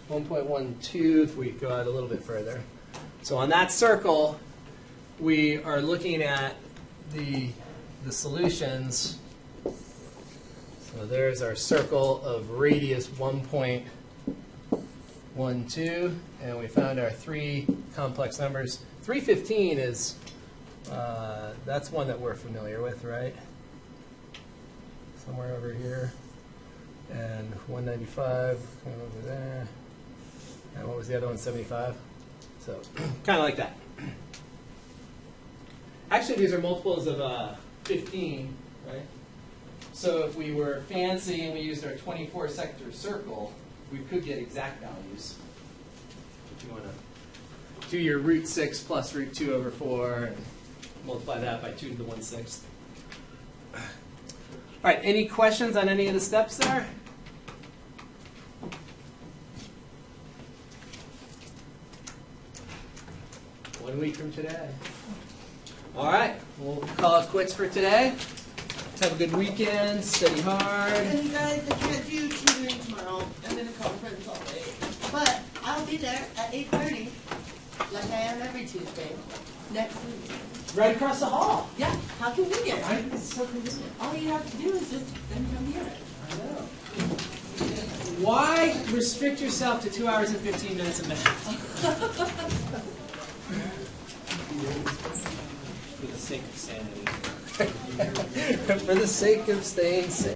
1.12 if we go out a little bit further. So on that circle, we are looking at the solutions. So there's our circle of radius 1.12. 1, 2, and we found our 3 complex numbers. 315 is, that's one that we're familiar with, right? Somewhere over here. And 195, kind of over there. And what was the other one, 75? So, kind of like that. Actually, these are multiples of 15, right? So if we were fancy and we used our 24-sector circle, we could get exact values. If you want to do your root 6 plus root 2 over 4 and multiply that by 2 to the 1/6. All right, any questions on any of the steps there? 1 week from today. All right, we'll call it quits for today. Have a good weekend. Study hard. And guys, I can't do tutoring tomorrow. I'm in a conference all day. But I'll be there at 8:30, like I am every Tuesday, next week. Right across the hall. Yeah, how convenient. Right? It's so convenient. All you have to do is just then come here. I know. Why restrict yourself to 2 hours and 15 minutes a minute? For the sake of sanity. For the sake of staying sane.